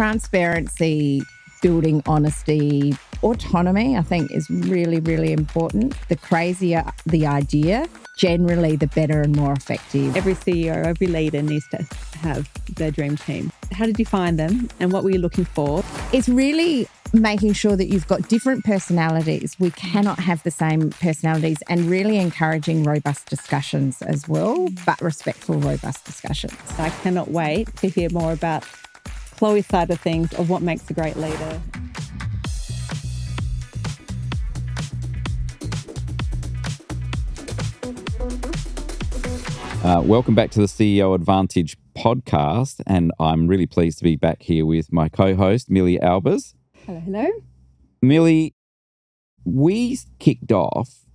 Transparency, building honesty, autonomy, I think is really, really important. The crazier the idea, generally the better and more effective. Every CEO, every leader needs to have their dream team. How did you find them and what were you looking for? It's really making sure that you've got different personalities. We cannot have the same personalities, and really encouraging robust discussions as well, but respectful, robust discussions. I cannot wait to hear more about Chloe's side of things, of what makes a great leader. Welcome back to the CEO Advantage podcast, and I'm really pleased to be back here with my co-host, Millie Albers. Hello. Millie, we kicked off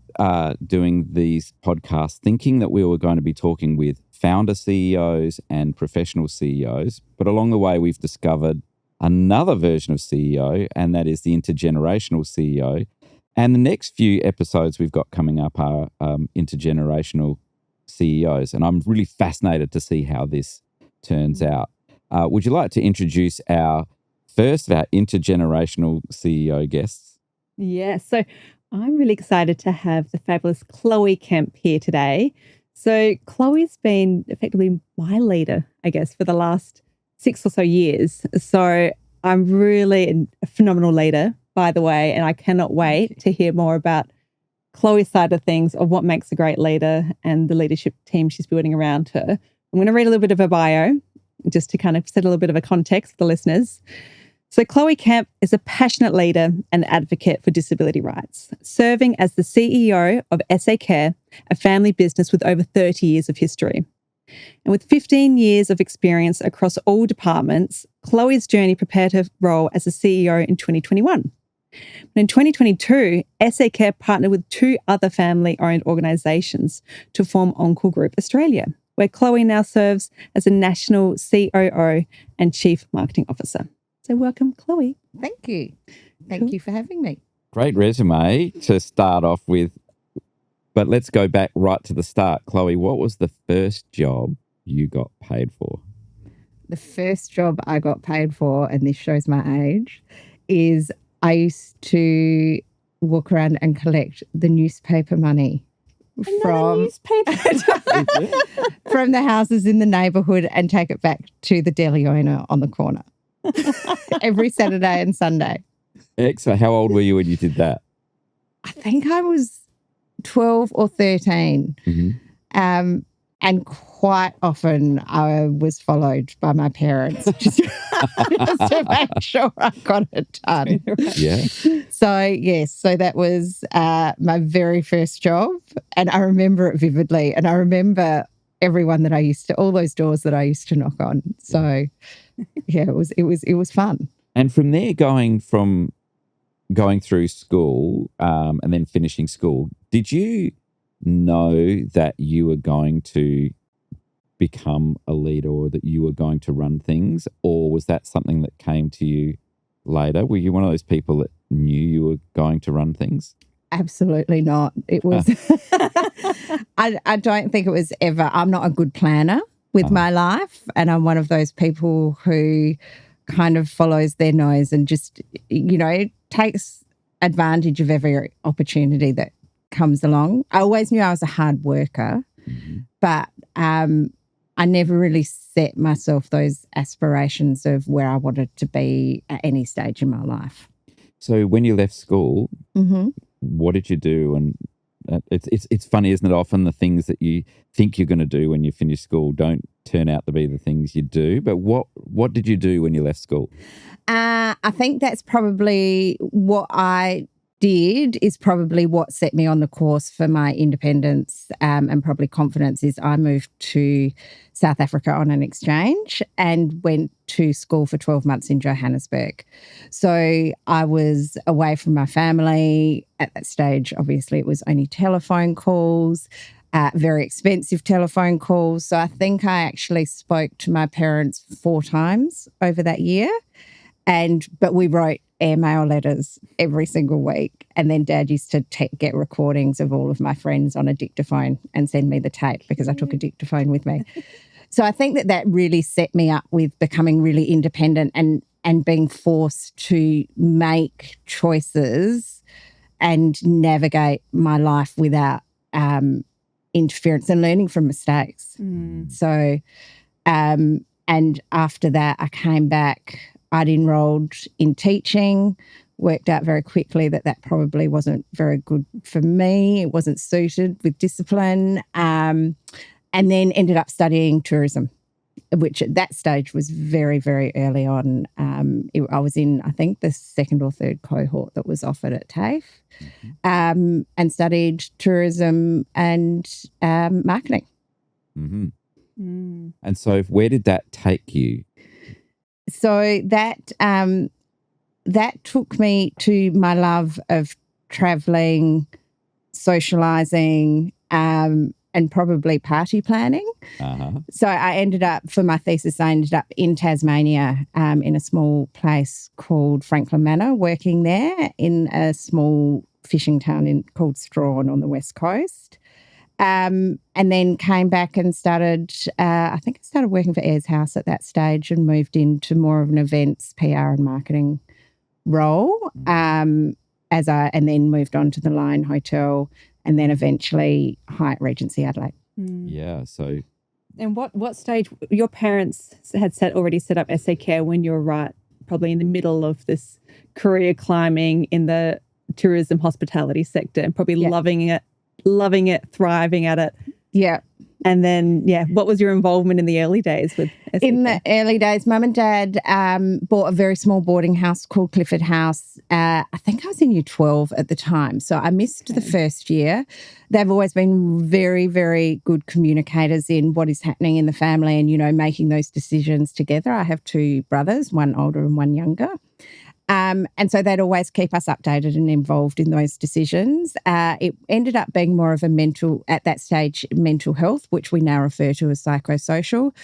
doing these podcasts thinking that we were going to be talking with founder CEOs and professional CEOs, but along the way we've discovered another version of CEO, and that is the intergenerational CEO. And the next few episodes we've got coming up are intergenerational CEOs, and I'm really fascinated to see how this turns out. Would you like to introduce our first of our intergenerational CEO guests? Yeah, so I'm really excited to have the fabulous Chloe Kempe here today. So Chloe's been effectively my leader, I guess, for the last 6 or so years. So I'm really a phenomenal leader, by the way, and I cannot wait to hear more about Chloe's side of things, of what makes a great leader and the leadership team she's building around her. I'm going to read a little bit of her bio just to kind of set a little bit of a context for the listeners. So Chloe Kempe is a passionate leader and advocate for disability rights, serving as the CEO of SACARE, a family business with over 30 years of history. And with 15 years of experience across all departments, Chloe's journey prepared her role as a CEO in 2021. In 2022, SACARE partnered with 2 other family-owned organisations to form ONCALL Group Australia, where Chloe now serves as a national COO and Chief Marketing Officer. So welcome, Chloe. Thank you. Thank you for having me. Great resume to start off with, but let's go back right to the start. Chloe, what was the first job you got paid for? The first job I got paid for, and this shows my age, is I used to walk around and collect the newspaper money from the houses in the neighbourhood and take it back to the deli owner on the corner every Saturday and Sunday. Excellent. How old were you when you did that? I think I was 12 or 13. Mm-hmm. And quite often I was followed by my parents just to make sure I got it done. Yeah. So that was my very first job, and I remember it vividly. And I remember everyone that all those doors that I used to knock on. So yeah, it was fun. And from there, going through school and then finishing school, did you know that you were going to become a leader or that you were going to run things, or was that something that came to you later? Were you one of those people that knew you were going to run things? Absolutely not. It was I don't think it was ever. I'm not a good planner with my life, and I'm one of those people who kind of follows their nose and just, takes advantage of every opportunity that comes along. I always knew I was a hard worker, but I never really set myself those aspirations of where I wanted to be at any stage in my life. So when you left school, what did you do? And it's funny, isn't it? Often the things that you think you're going to do when you finish school don't turn out to be the things you do. But what did you do when you left school? I think that's probably what I did is probably what set me on the course for my independence and probably confidence. Is I moved to South Africa on an exchange and went to school for 12 months in Johannesburg. So I was away from my family. At that stage, obviously, it was only telephone calls, very expensive telephone calls. So I think I actually spoke to my parents 4 times over that year. But we wrote airmail letters every single week. And then Dad used to get recordings of all of my friends on a dictaphone and send me the tape because I took a dictaphone with me. So I think that really set me up with becoming really independent and being forced to make choices and navigate my life without interference and learning from mistakes. So, and after that, I came back. I'd enrolled in teaching, worked out very quickly that probably wasn't very good for me. It wasn't suited with discipline, and then ended up studying tourism, which at that stage was very, very early on. I was in, I think, the second or third cohort that was offered at TAFE, and studied tourism and marketing. Mm-hmm. And so where did that take you? So that took me to my love of travelling, socialising, and probably party planning. So I ended up, for my thesis, I ended up in Tasmania, in a small place called Franklin Manor, working there in a small fishing town called Strahan on the west coast. And then came back and started, I think I started working for Ayers House at that stage and moved into more of an events, PR and marketing role, and then moved on to the Lion Hotel and then eventually Hyatt Regency Adelaide. Yeah, so... And what stage, your parents had already set up SACARE when you were right, probably in the middle of this career climbing in the tourism hospitality sector and probably loving it, thriving at it. Yeah. And then, what was your involvement in the early days with SACARE? In the early days, Mum and Dad bought a very small boarding house called Clifford House. I think I was in year 12 at the time, so I missed the first year. They've always been very, very good communicators in what is happening in the family and, making those decisions together. I have two brothers, one older and one younger. And so they'd always keep us updated and involved in those decisions. It ended up being more of a mental health, which we now refer to as psychosocial.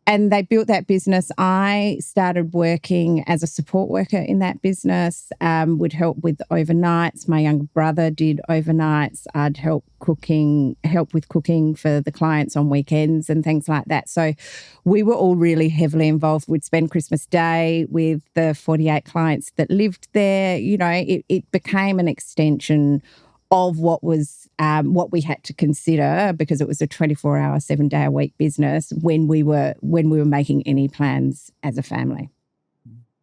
And they built that business. I started working as a support worker in that business, would help with overnights. My younger brother did overnights. I'd help with cooking for the clients on weekends and things like that. So we were all really heavily involved. We'd spend Christmas Day with the 48 clients that lived there. It became an extension of what we had to consider, because it was a 24-hour, 7-day-a-week business when we were making any plans as a family.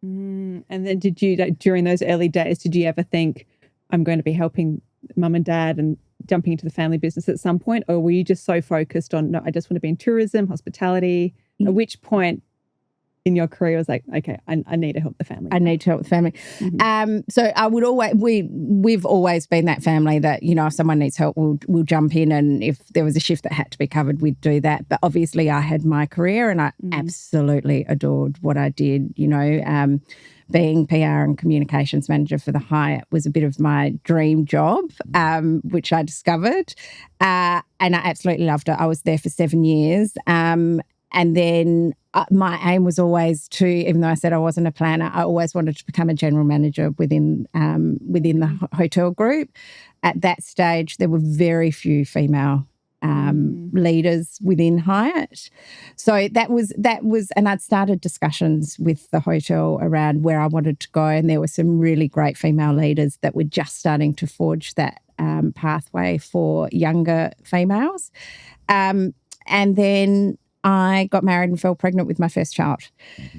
And then did you, during those early days, did you ever think, I'm going to be helping Mum and Dad and jumping into the family business at some point? Or were you just so focused on, no, I just want to be in tourism, hospitality? At which point in your career was like, okay, I need to help the family. I need to help the family. So I would we've always been that family that, if someone needs help, we'll jump in, and if there was a shift that had to be covered, we'd do that. But obviously I had my career and I absolutely adored what I did. Being PR and communications manager for the Hyatt was a bit of my dream job, which I discovered. And I absolutely loved it. I was there for 7 years. And then my aim was always to, even though I said I wasn't a planner, I always wanted to become a general manager within the hotel group. At that stage, there were very few female leaders within Hyatt. So that was, and I'd started discussions with the hotel around where I wanted to go, and there were some really great female leaders that were just starting to forge that pathway for younger females. And then I got married and fell pregnant with my first child.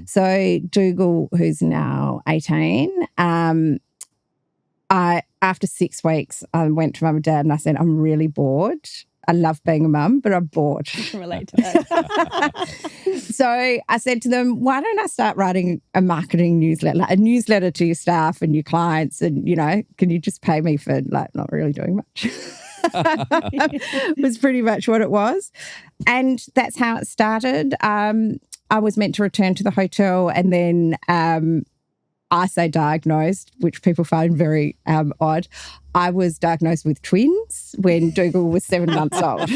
So Dougal, who's now 18, after 6 weeks, I went to Mum and Dad and I said, I'm really bored. I love being a mum, but I'm bored. I can relate to that. So I said to them, why don't I start writing a marketing newsletter, like a newsletter to your staff and your clients, and, can you just pay me for not really doing much? Was pretty much what it was. And that's how it started. I was meant to return to the hotel, and then I say diagnosed, which people find very odd. I was diagnosed with twins when Dougal was 7 months old.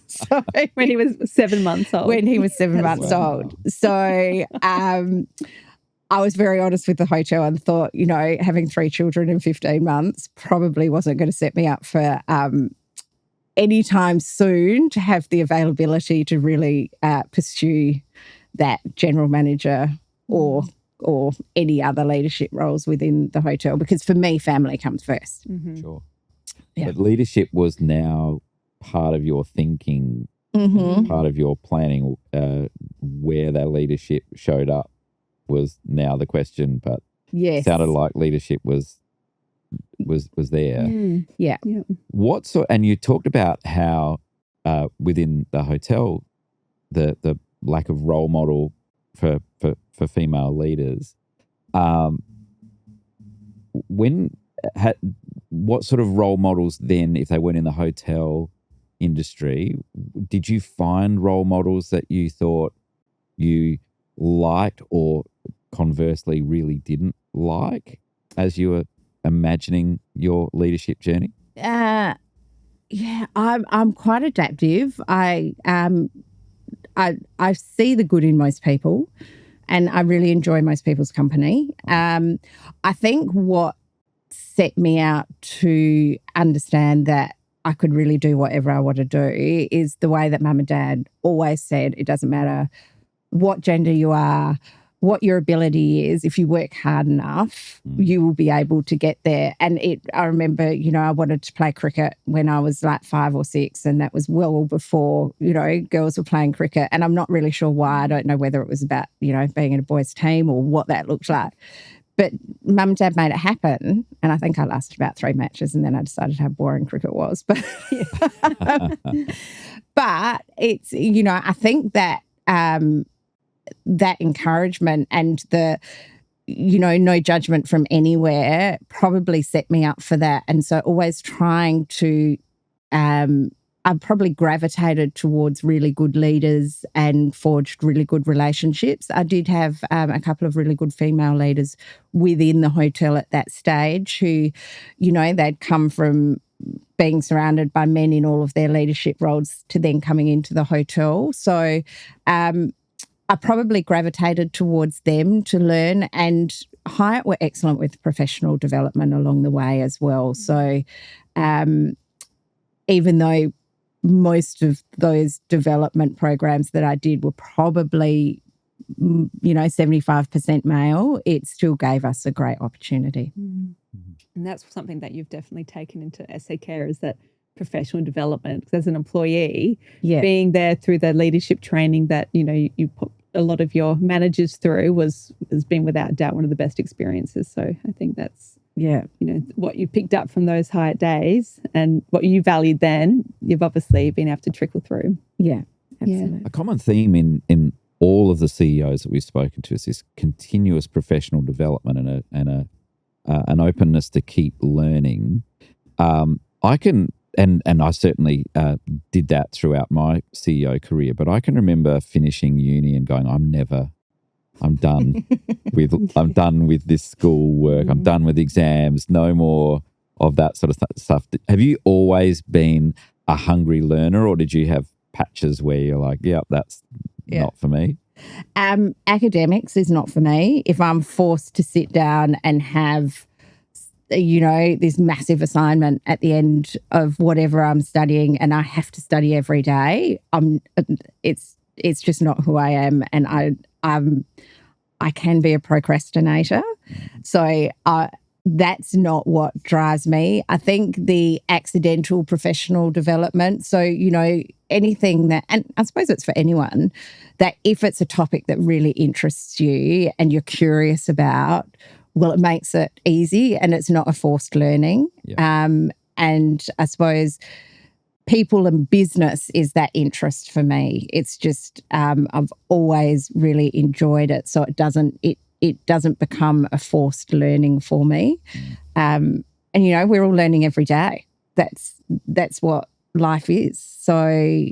So when he was 7 months old. When he was 7 months old. So I was very honest with the hotel and thought, having 3 children in 15 months probably wasn't going to set me up for any time soon to have the availability to really pursue that general manager or or any other leadership roles within the hotel, because for me, family comes first. Sure. Yeah. But leadership was now part of your thinking, part of your planning. Where that leadership showed up was now the question, but Yes. sounded like leadership was there. Yeah. What sort? And you talked about how within the hotel, the lack of role model for female leaders. What sort of role models then, if they weren't in the hotel industry, did you find role models that you thought you liked or conversely really didn't like as you were imagining your leadership journey? Yeah, I'm quite adaptive. I see the good in most people, and I really enjoy most people's company. I think what set me out to understand that I could really do whatever I want to do is the way that Mum and Dad always said, it doesn't matter what gender you are, what your ability is, if you work hard enough, you will be able to get there. And I remember, I wanted to play cricket when I was like 5 or 6, and that was well before, girls were playing cricket. And I'm not really sure why. I don't know whether it was about, being in a boys' team or what that looked like. But Mum and Dad made it happen, and I think I lasted about 3 matches, and then I decided how boring cricket was. But but it's, I think that that encouragement and the, no judgment from anywhere probably set me up for that. And so always trying to, I've probably gravitated towards really good leaders and forged really good relationships. I did have a couple of really good female leaders within the hotel at that stage who, they'd come from being surrounded by men in all of their leadership roles to then coming into the hotel. So I probably gravitated towards them to learn, and Hyatt were excellent with professional development along the way as well. So even though most of those development programs that I did were probably, 75% male, it still gave us a great opportunity. And that's something that you've definitely taken into SACARE, is that professional development. Because as an employee, being there through the leadership training that, you put a lot of your managers through has been without doubt one of the best experiences. So I think that's, what you picked up from those Hyatt days and what you valued then, you've obviously been able to trickle through. Yeah, absolutely. A common theme in all of the CEOs that we've spoken to is this continuous professional development and an openness to keep learning. I can, and I certainly did that throughout my CEO career, but I can remember finishing uni and going, I'm done with this school work. I'm done with exams. No more of that sort of stuff. Have you always been a hungry learner, or did you have patches where you're like, that's not for me? Academics is not for me. If I'm forced to sit down and have, this massive assignment at the end of whatever I'm studying, and I have to study every day, it's just not who I am, and I can be a procrastinator. So that's not what drives me. I think the accidental professional development, so, anything that, and I suppose it's for anyone, that if it's a topic that really interests you and you're curious about, well, it makes it easy and it's not a forced learning. And I suppose people and business is that interest for me. It's just I've always really enjoyed it, so it doesn't become a forced learning for me. And we're all learning every day. That's what life is. So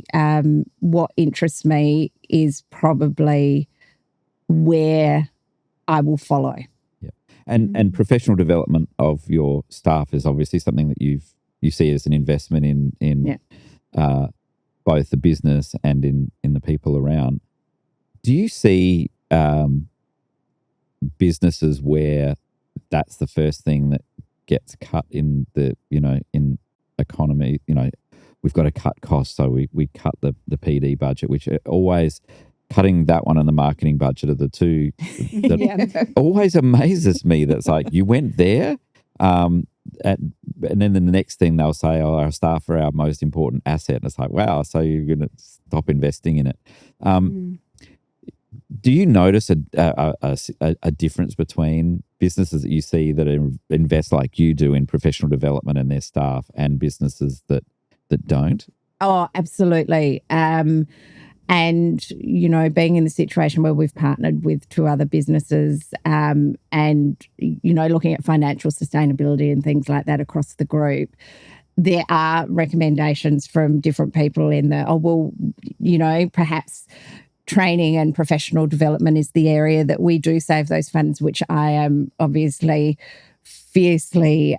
what interests me is probably where I will follow. And professional development of your staff is obviously something that you see as an investment in both the business and in the people around. Do you see businesses where that's the first thing that gets cut in the in economy? We've got to cut costs, so we cut the PD budget, which always cutting that one and the marketing budget are the two that Yeah. always amazes me. That's like, you went there, and then the next thing they'll say, oh, our staff are our most important asset. And it's like, wow, so you're going to stop investing in it. Do you notice a difference between businesses that you see that invest like you do in professional development and their staff, and businesses that don't? Oh, absolutely. And, being in the situation where we've partnered with two other businesses, and, looking at financial sustainability and things like that across the group, there are recommendations from different people in the, perhaps training and professional development is the area that we do save those funds, which I am obviously fiercely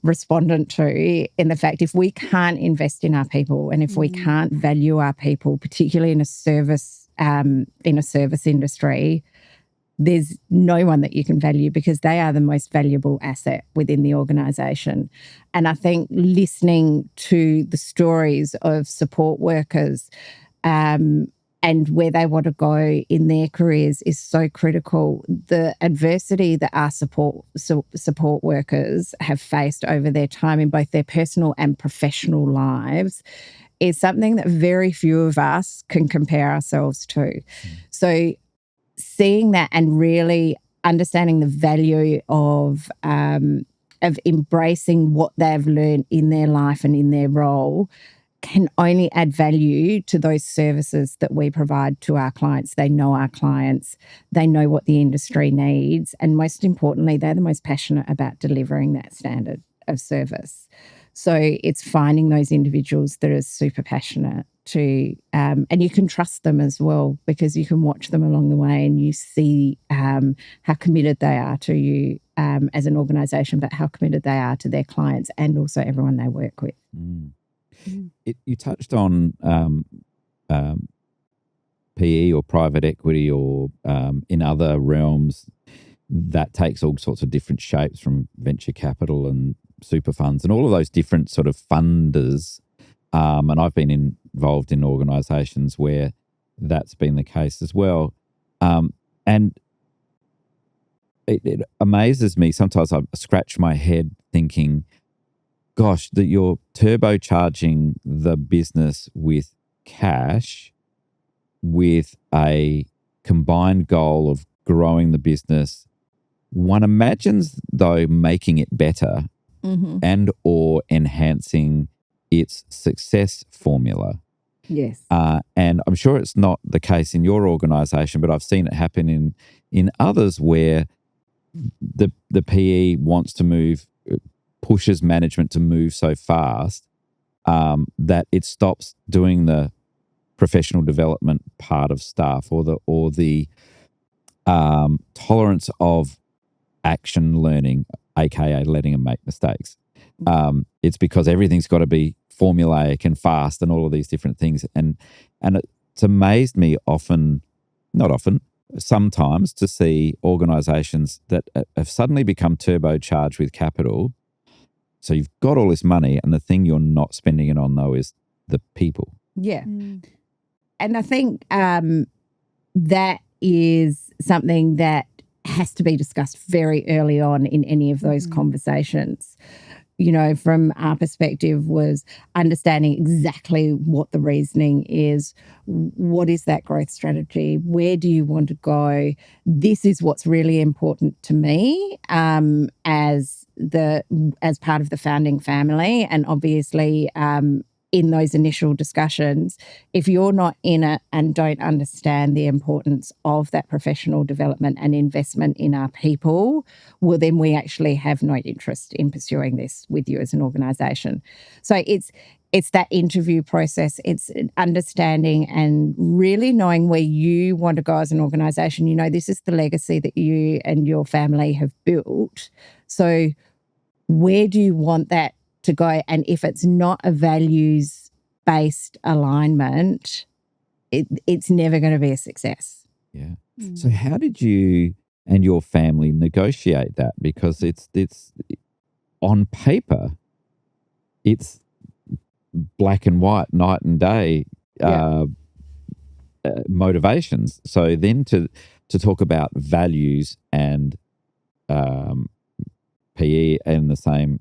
respondent to, in the fact, if we can't invest in our people and if we can't value our people, particularly in a service industry, there's no one that you can value, because they are the most valuable asset within the organisation. And I think listening to the stories of support workers and where they want to go in their careers is so critical. The adversity that our support workers have faced over their time in both their personal and professional lives is something that very few of us can compare ourselves to. So seeing that and really understanding the value of embracing what they've learned in their life and in their role can only add value to those services that we provide to our clients. They know our clients, they know what the industry needs, and most importantly, they're the most passionate about delivering that standard of service. So it's finding those individuals that are super passionate to, and you can trust them as well, because you can watch them along the way and you see how committed they are to you as an organisation, but how committed they are to their clients and also everyone they work with. You touched on PE or private equity, or in other realms that takes all sorts of different shapes, from venture capital and super funds and all of those different sort of funders. And I've been involved in organisations where that's been the case as well. And it amazes me. Sometimes I scratch my head thinking, gosh, that you're turbocharging the business with cash with a combined goal of growing the business. One imagines, though, making it better and or enhancing its success formula. Yes. And I'm sure it's not the case in your organisation, but I've seen it happen in others where the PE wants to move, pushes management to move so fast that it stops doing the professional development part of staff, or the tolerance of action learning, aka letting them make mistakes. It's because everything's got to be formulaic and fast and all of these different things. And it's amazed me sometimes to see organisations that have suddenly become turbocharged with capital. So you've got all this money, and the thing you're not spending it on, though, is the people. Yeah. And I think that is something that has to be discussed very early on in any of those conversations. From our perspective, was understanding exactly what the reasoning is. What is that growth strategy? Where do you want to go? This is what's really important to me as part of the founding family. And obviously, in those initial discussions, if you're not in it and don't understand the importance of that professional development and investment in our people, well, then we actually have no interest in pursuing this with you as an organisation. So it's that interview process. It's understanding and really knowing where you want to go as an organisation. This is the legacy that you and your family have built. So where do you want that to go? And if it's not a values-based alignment, it's never going to be a success. Yeah. So how did you and your family negotiate that? Because it's on paper, it's black and white, night and day. motivations. So then to talk about values and PE in the same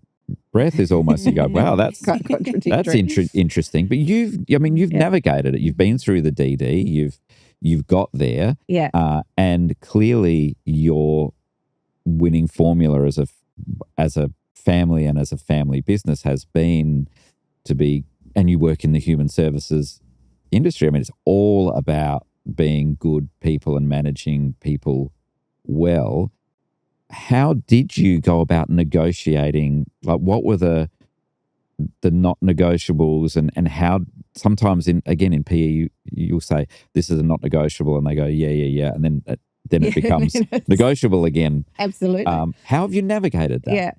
breath is almost, you go, wow, that's Quite contradictory. interesting. But you've navigated it. You've been through the DD. You've got there. Yeah. And clearly your winning formula as a family and as a family business has been to be, and you work in the human services industry. I mean, it's all about being good people and managing people well. How did you go about negotiating? Like, what were the not negotiables, and how sometimes in PE you'll say this is a not negotiable, and they go yeah, and then it becomes negotiable again. Absolutely. How have you navigated that? Yeah.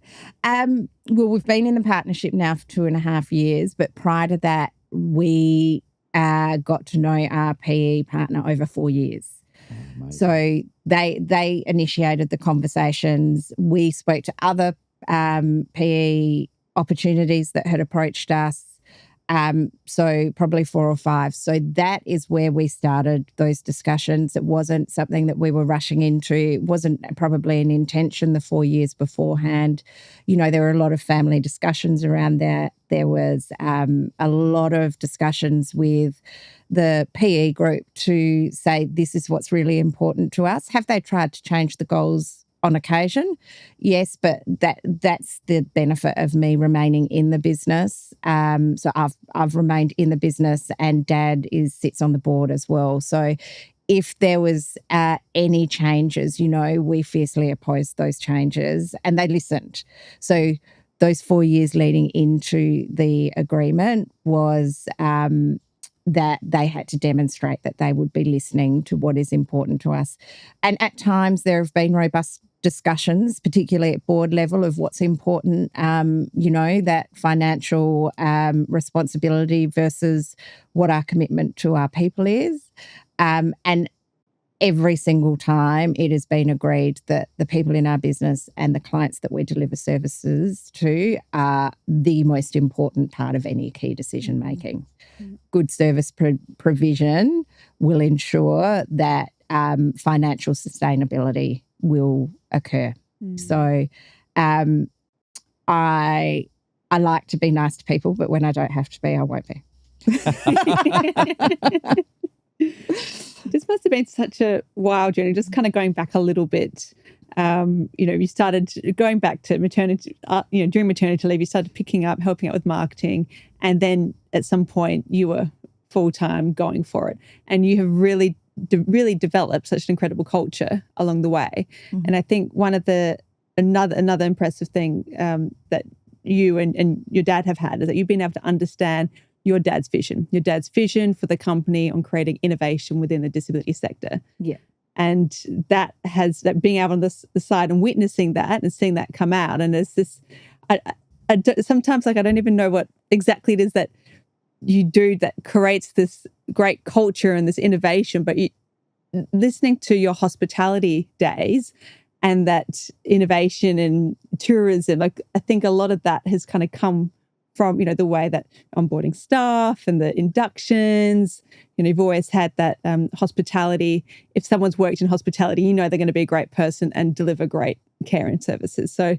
Well, we've been in the partnership now for 2.5 years, but prior to that, we got to know our PE partner over 4 years. Amazing. So they initiated the conversations. We spoke to other PE opportunities that had approached us. So probably 4 or 5. So that is where we started those discussions. It wasn't something that we were rushing into. It wasn't probably an intention the 4 years beforehand. You know, there were a lot of family discussions around that. There was a lot of discussions with the PE group to say, this is what's really important to us. Have they tried to change the goals on occasion? Yes, but that's the benefit of me remaining in the business. So I've remained in the business, and Dad sits on the board as well. So if there was any changes, you know, we fiercely opposed those changes, and they listened. So those 4 years leading into the agreement was that they had to demonstrate that they would be listening to what is important to us. And at times there have been robust discussions, particularly at board level, of what's important, you know, that financial responsibility versus what our commitment to our people is. And every single time it has been agreed that the people in our business and the clients that we deliver services to are the most important part of any key decision making. Good service provision will ensure that financial sustainability will occur. So I like to be nice to people, but when I don't have to be, I won't be. This must have been such a wild journey, just kind of going back a little bit. You know, you started going back to maternity, during maternity leave, you started picking up, helping out with marketing. And then at some point you were full-time going for it. And you have really developed such an incredible culture along the way. Mm-hmm. And I think one of another impressive thing that you and your dad have had is that you've been able to understand your dad's vision for the company on creating innovation within the disability sector. Yeah. And that being out on the side and witnessing that and seeing that come out. And there's this, sometimes I don't even know what exactly it is that you do that creates this great culture and this innovation, but listening to your hospitality days and that innovation and tourism, I think a lot of that has kind of come from, the way that onboarding staff and the inductions, you've always had that hospitality. If someone's worked in hospitality, they're going to be a great person and deliver great care and services. So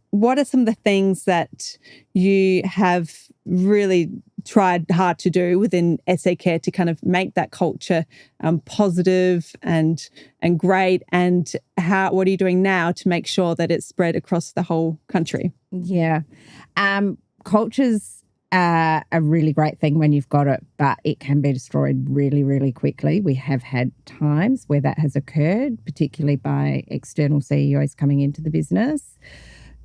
what are some of the things that you have really tried hard to do within SACARE to kind of make that culture positive and great? And what are you doing now to make sure that it's spread across the whole country? Yeah. Culture's a really great thing when you've got it, but it can be destroyed really, really quickly. We have had times where that has occurred, particularly by external CEOs coming into the business,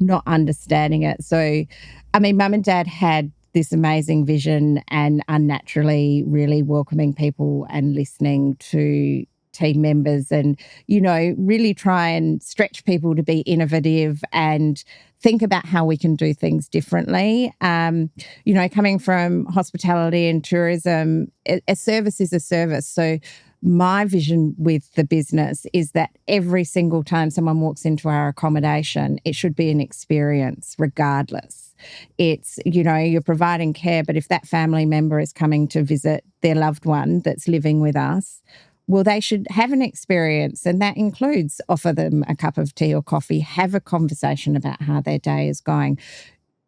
not understanding it. So, Mum and Dad had this amazing vision and unnaturally really welcoming people and listening to team members and, really try and stretch people to be innovative and think about how we can do things differently. Coming from hospitality and tourism, a service is a service. So my vision with the business is that every single time someone walks into our accommodation, it should be an experience regardless. It's, you're providing care, but if that family member is coming to visit their loved one that's living with us, well, they should have an experience, and that includes offer them a cup of tea or coffee, have a conversation about how their day is going.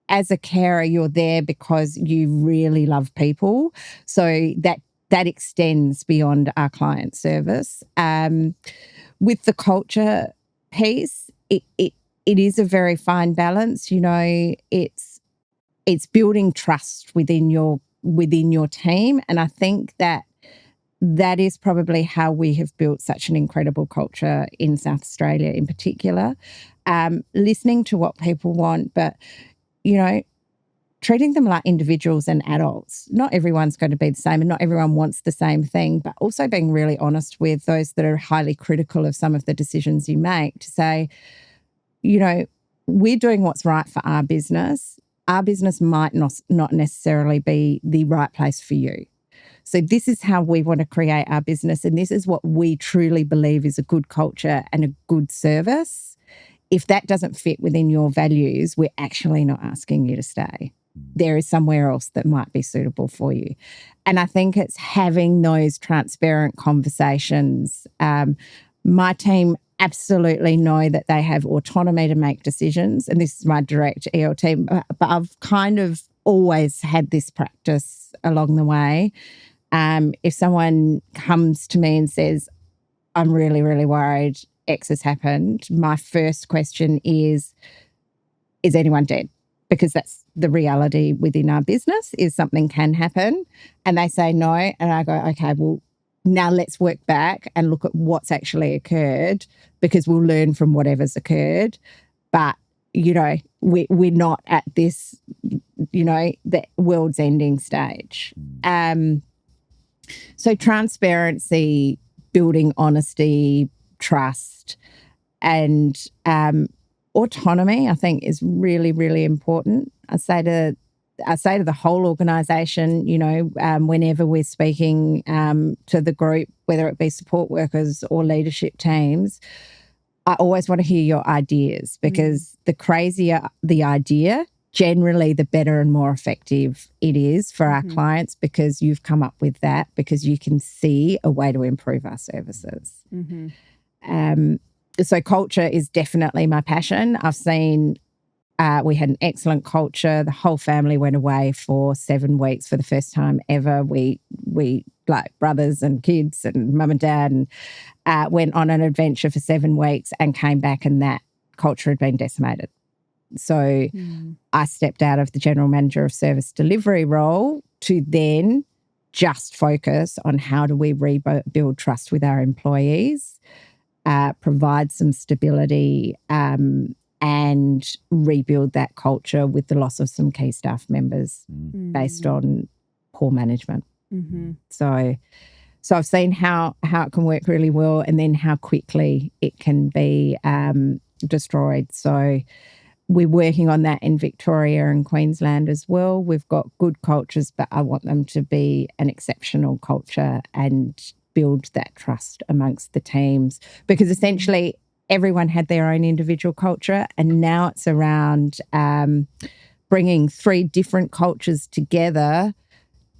As a carer, you're there because you really love people. So that extends beyond our client service. With the culture piece, it is a very fine balance. It's building trust within your team, and I think that is probably how we have built such an incredible culture in South Australia in particular. Listening to what people want, but treating them like individuals and adults. Not everyone's going to be the same, and not everyone wants the same thing, but also being really honest with those that are highly critical of some of the decisions you make to say, we're doing what's right for our business. Our business might not necessarily be the right place for you. So this is how we want to create our business, and this is what we truly believe is a good culture and a good service. If that doesn't fit within your values, we're actually not asking you to stay. There is somewhere else that might be suitable for you. And I think it's having those transparent conversations. My team absolutely know that they have autonomy to make decisions, and this is my direct EL team, but I've kind of always had this practice along the way. If someone comes to me and says, I'm really, really worried X has happened, my first question is anyone dead? Because that's the reality within our business, is something can happen. And they say no. And I go, okay, well, now let's work back and look at what's actually occurred, because we'll learn from whatever's occurred. But, we're not at this, the world's ending stage. So transparency, building honesty, trust, and autonomy, I think, is really, really important. I say to the whole organisation, whenever we're speaking to the group, whether it be support workers or leadership teams, I always want to hear your ideas, because the crazier the idea, generally the better and more effective it is for our clients, because you've come up with that, because you can see a way to improve our services. So culture is definitely my passion. I've seen we had an excellent culture. The whole family went away for 7 weeks for the first time ever. We like brothers and kids and mum and dad, and went on an adventure for 7 weeks and came back, and that culture had been decimated. So I stepped out of the general manager of service delivery role to then just focus on how do we rebuild trust with our employees, provide some stability, and rebuild that culture with the loss of some key staff members based on poor management. So I've seen how it can work really well, and then how quickly it can be destroyed. So we're working on that in Victoria and Queensland as well. We've got good cultures, but I want them to be an exceptional culture and build that trust amongst the teams, because essentially everyone had their own individual culture, and now it's around bringing 3 different cultures together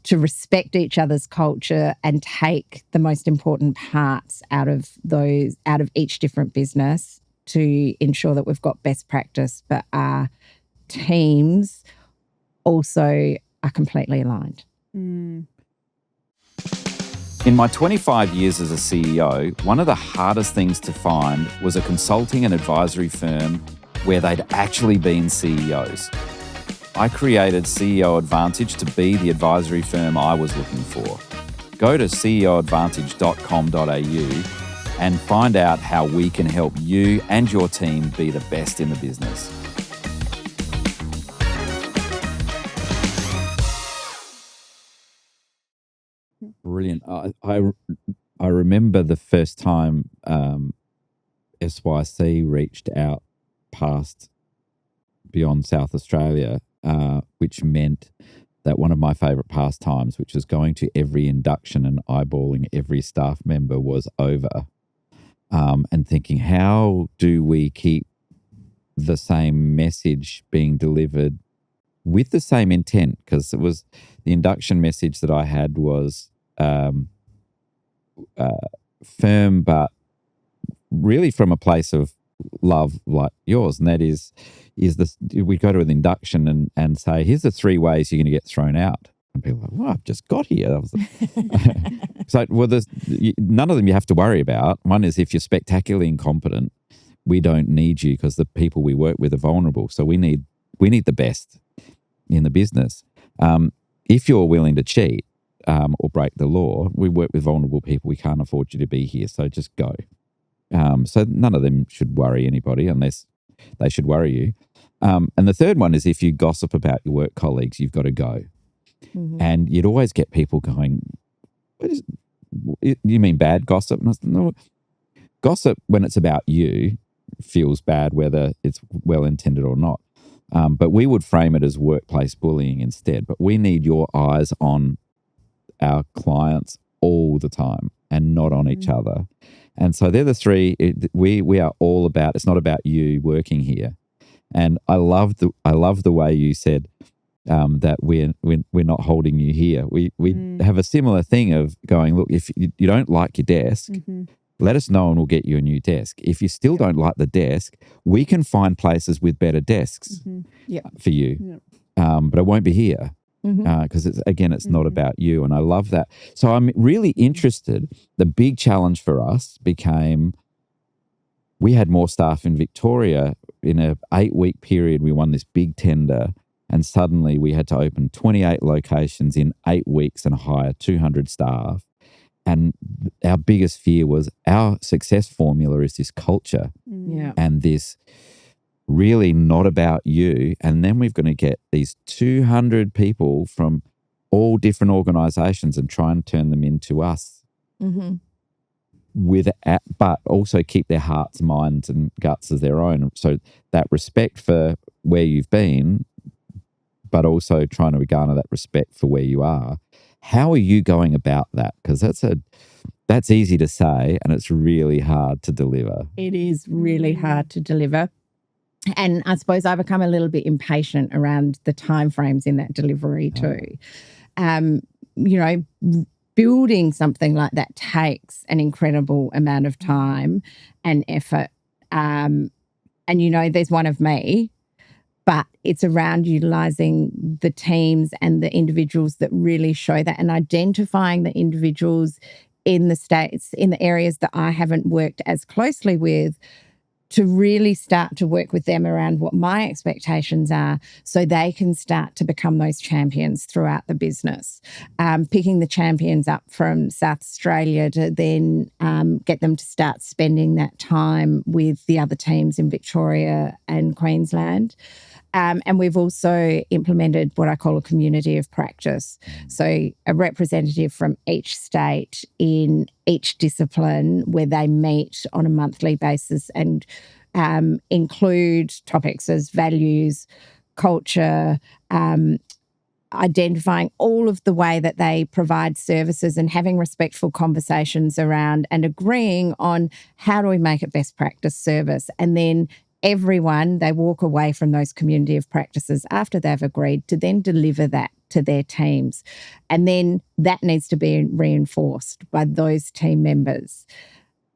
to respect each other's culture and take the most important parts out of each different business to ensure that we've got best practice, but our teams also are completely aligned. In my 25 years as a CEO, one of the hardest things to find was a consulting and advisory firm where they'd actually been CEOs. I created CEO Advantage to be the advisory firm I was looking for. Go to ceoadvantage.com.au and find out how we can help you and your team be the best in the business. Brilliant. I remember the first time SYC reached out past beyond South Australia, which meant that one of my favourite pastimes, which was going to every induction and eyeballing every staff member, was over. And thinking, how do we keep the same message being delivered with the same intent? Because it was the induction message that I had was firm, but really from a place of love like yours. And that is this, we go to an induction and say, here's the 3 ways you're going to get thrown out. And people are like, well, I've just got here. I was so, well, none of them you have to worry about. One is if you're spectacularly incompetent, we don't need you because the people we work with are vulnerable. So we need the best in the business. If you're willing to cheat or break the law, we work with vulnerable people. We can't afford you to be here. So just go. So none of them should worry anybody unless they should worry you. And the third one is if you gossip about your work colleagues, you've got to go. Mm-hmm. And you'd always get people going, you mean bad gossip? And I said, no, gossip when it's about you feels bad whether it's well-intended or not. But we would frame it as workplace bullying instead. But we need your eyes on our clients all the time and not on each other. And so they're the 3 we are all about. It's not about you working here. And I love the way you said that we're not holding you here. We have a similar thing of going, look, if you don't like your desk, let us know and we'll get you a new desk. If you still don't like the desk, we can find places with better desks for you. But it won't be here because it's not about you. And I love that. So I'm really interested. The big challenge for us became we had more staff in Victoria. In a 8-week period, we won this big tender. And suddenly we had to open 28 locations in 8 weeks and hire 200 staff. And our biggest fear was our success formula is this culture and this really not about you. And then we're going to get these 200 people from all different organisations and try and turn them into us. But also keep their hearts, minds and guts as their own. So that respect for where you've been, but also trying to garner that respect for where you are. How are you going about that? Because that's easy to say and it's really hard to deliver. It is really hard to deliver. And I suppose I become a little bit impatient around the timeframes in that delivery too. Building something like that takes an incredible amount of time and effort. And, there's one of me, but it's around utilising the teams and the individuals that really show that and identifying the individuals in the states, in the areas that I haven't worked as closely with, to really start to work with them around what my expectations are so they can start to become those champions throughout the business. Picking the champions up from South Australia to then get them to start spending that time with the other teams in Victoria and Queensland. And we've also implemented what I call a community of practice. So a representative from each state in each discipline where they meet on a monthly basis and include topics as values, culture, identifying all of the way that they provide services and having respectful conversations around and agreeing on how do we make it best practice service. And then everyone, they walk away from those community of practices after they've agreed to then deliver that to their teams. And then that needs to be reinforced by those team members.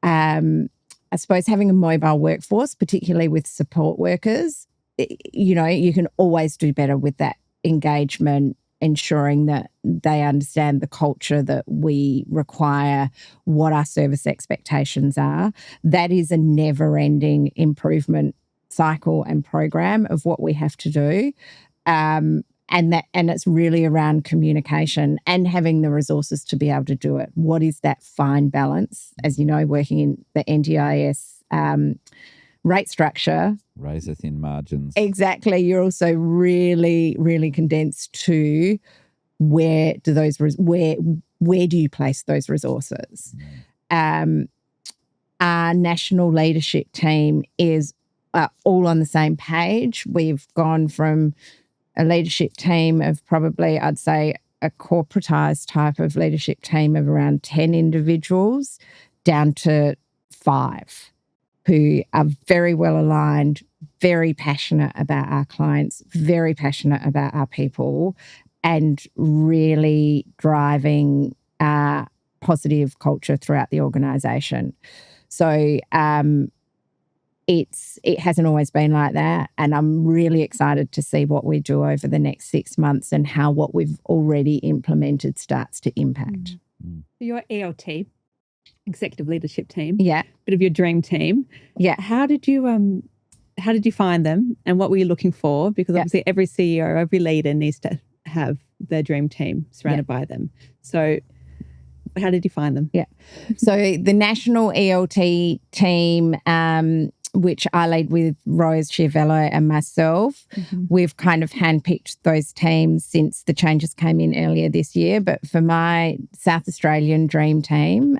I suppose having a mobile workforce, particularly with support workers, you can always do better with that engagement, ensuring that they understand the culture that we require, what our service expectations are. That is a never-ending improvement cycle and program of what we have to do. And it's really around communication and having the resources to be able to do it. What is that fine balance? As you know, working in the NDIS rate structure. Razor thin margins. Exactly. You're also really, really condensed to where do you place those resources? Our national leadership team is all on the same page. We've gone from a leadership team of probably, I'd say, a corporatized type of leadership team of around 10 individuals down to 5 who are very well aligned, very passionate about our clients, very passionate about our people, and really driving positive culture throughout the organisation. So it hasn't always been like that, and I'm really excited to see what we do over the next 6 months and how what we've already implemented starts to impact. Your ELT, executive leadership team, Yeah. bit of your dream team. Yeah. How did you find them, and what were you looking for? Because obviously every CEO, every leader needs to have their dream team surrounded by them. So how did you find them? Yeah. So the national ELT team, which I lead with Rose Chiavello and myself, we've kind of handpicked those teams since the changes came in earlier this year. But for my South Australian dream team,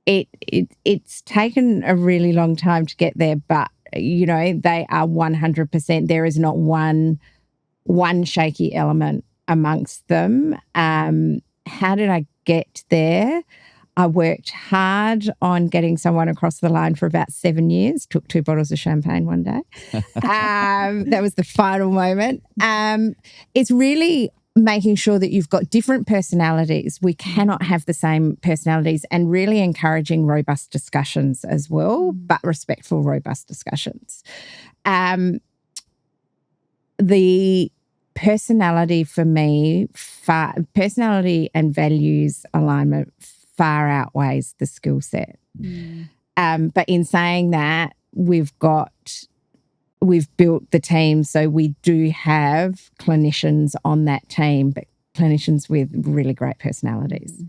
it's taken a really long time to get there, but you know, they are 100%. There is not one shaky element amongst them. How did I get there? I worked hard on getting someone across the line for about 7 years, took 2 bottles of champagne one day. That was the final moment. It's really making sure that you've got different personalities. We cannot have the same personalities, and really encouraging robust discussions as well, but respectful, robust discussions. The personality for me, personality and values alignment far outweighs the skill set. But in saying that, we've built the team, so we do have clinicians on that team, but clinicians with really great personalities.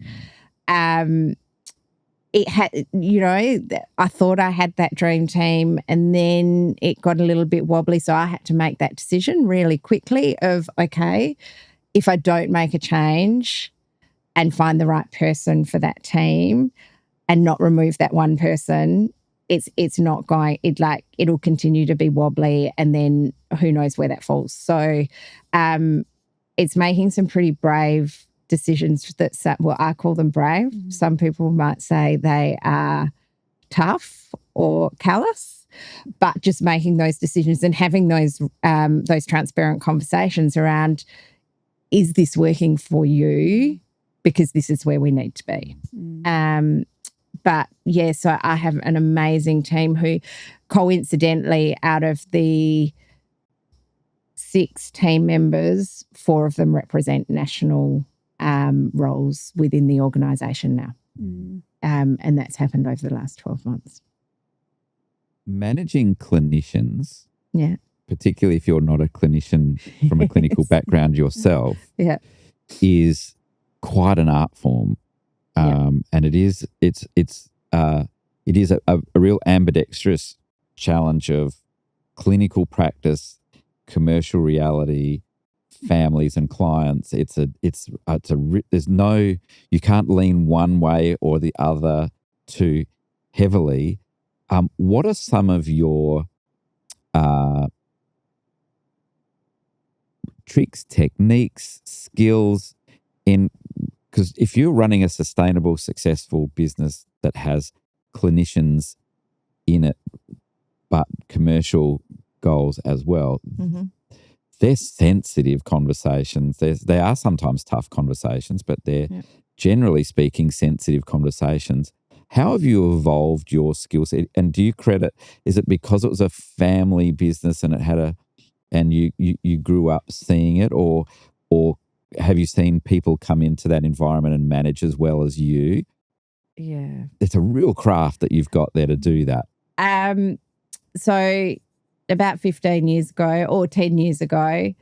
It had, you know, I thought I had that dream team, and then it got a little bit wobbly, so I had to make that decision really quickly of, okay, if I don't make a change and find the right person for that team and not remove that one person, it's not going, it'll continue to be wobbly, and then who knows where that falls. So it's making some pretty brave decisions I call them brave. Some people might say they are tough or callous, but just making those decisions and having those transparent conversations around, is this working for you? Because this is where we need to be. But yeah, so I have an amazing team who, coincidentally, out of the 6 team members, 4 of them represent national roles within the organisation now. And that's happened over the last 12 months. Managing clinicians, yeah, particularly if you're not a clinician from a clinical background yourself, is quite an art form. And it is a real ambidextrous challenge of clinical practice, commercial reality, families and clients. There's no, you can't lean one way or the other too heavily. What are some of your tricks, techniques, skills because if you're running a sustainable, successful business that has clinicians in it, but commercial goals as well, they're sensitive conversations. They are sometimes tough conversations, but they're generally speaking sensitive conversations. How have you evolved your skill set? And do you credit, is it because it was a family business and it had and you grew up seeing it, or have you seen people come into that environment and manage as well as you? Yeah. It's a real craft that you've got there to do that. So about 15 years ago or 10 years ago,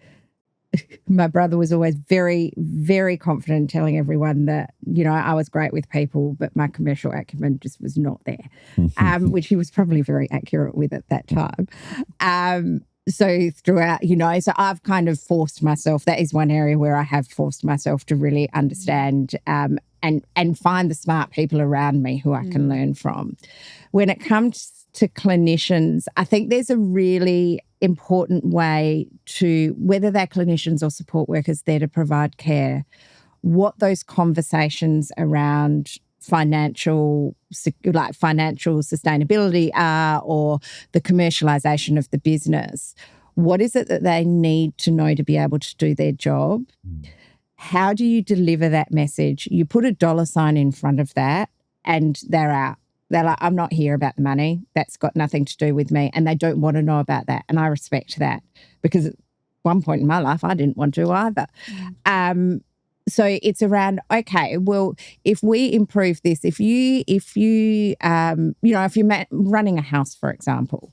my brother was always very, very confident telling everyone that, you know, I was great with people, but my commercial acumen just was not there, which he was probably very accurate with at that time. So throughout, you know, so I've kind of forced myself. That is one area where I have forced myself to really understand and find the smart people around me who I can learn from. When it comes to clinicians, I think there's a really important way to, whether they're clinicians or support workers there to provide care, what those conversations around financial sustainability are, or the commercialization of the business. What is it that they need to know to be able to do their job? How do you deliver that message? You put a dollar sign in front of that and they're out. They're like, I'm not here about the money. That's got nothing to do with me. And they don't want to know about that. And I respect that, because at one point in my life, I didn't want to either. So it's around, okay, well, if we improve this, if you're running a house, for example,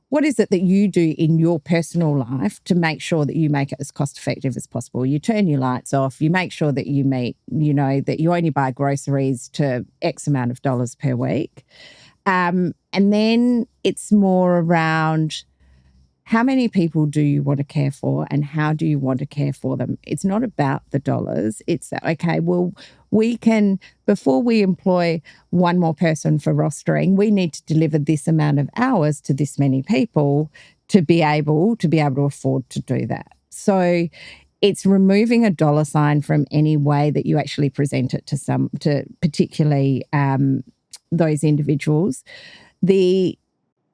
what is it that you do in your personal life to make sure that you make it as cost effective as possible? You turn your lights off, you make sure that you meet, that you only buy groceries to X amount of dollars per week. And then it's more around, how many people do you want to care for and how do you want to care for them? It's not about the dollars. It's that, okay, well, we can, before we employ one more person for rostering, we need to deliver this amount of hours to this many people to be able to afford to do that. So it's removing a dollar sign from any way that you actually present it to particularly those individuals. The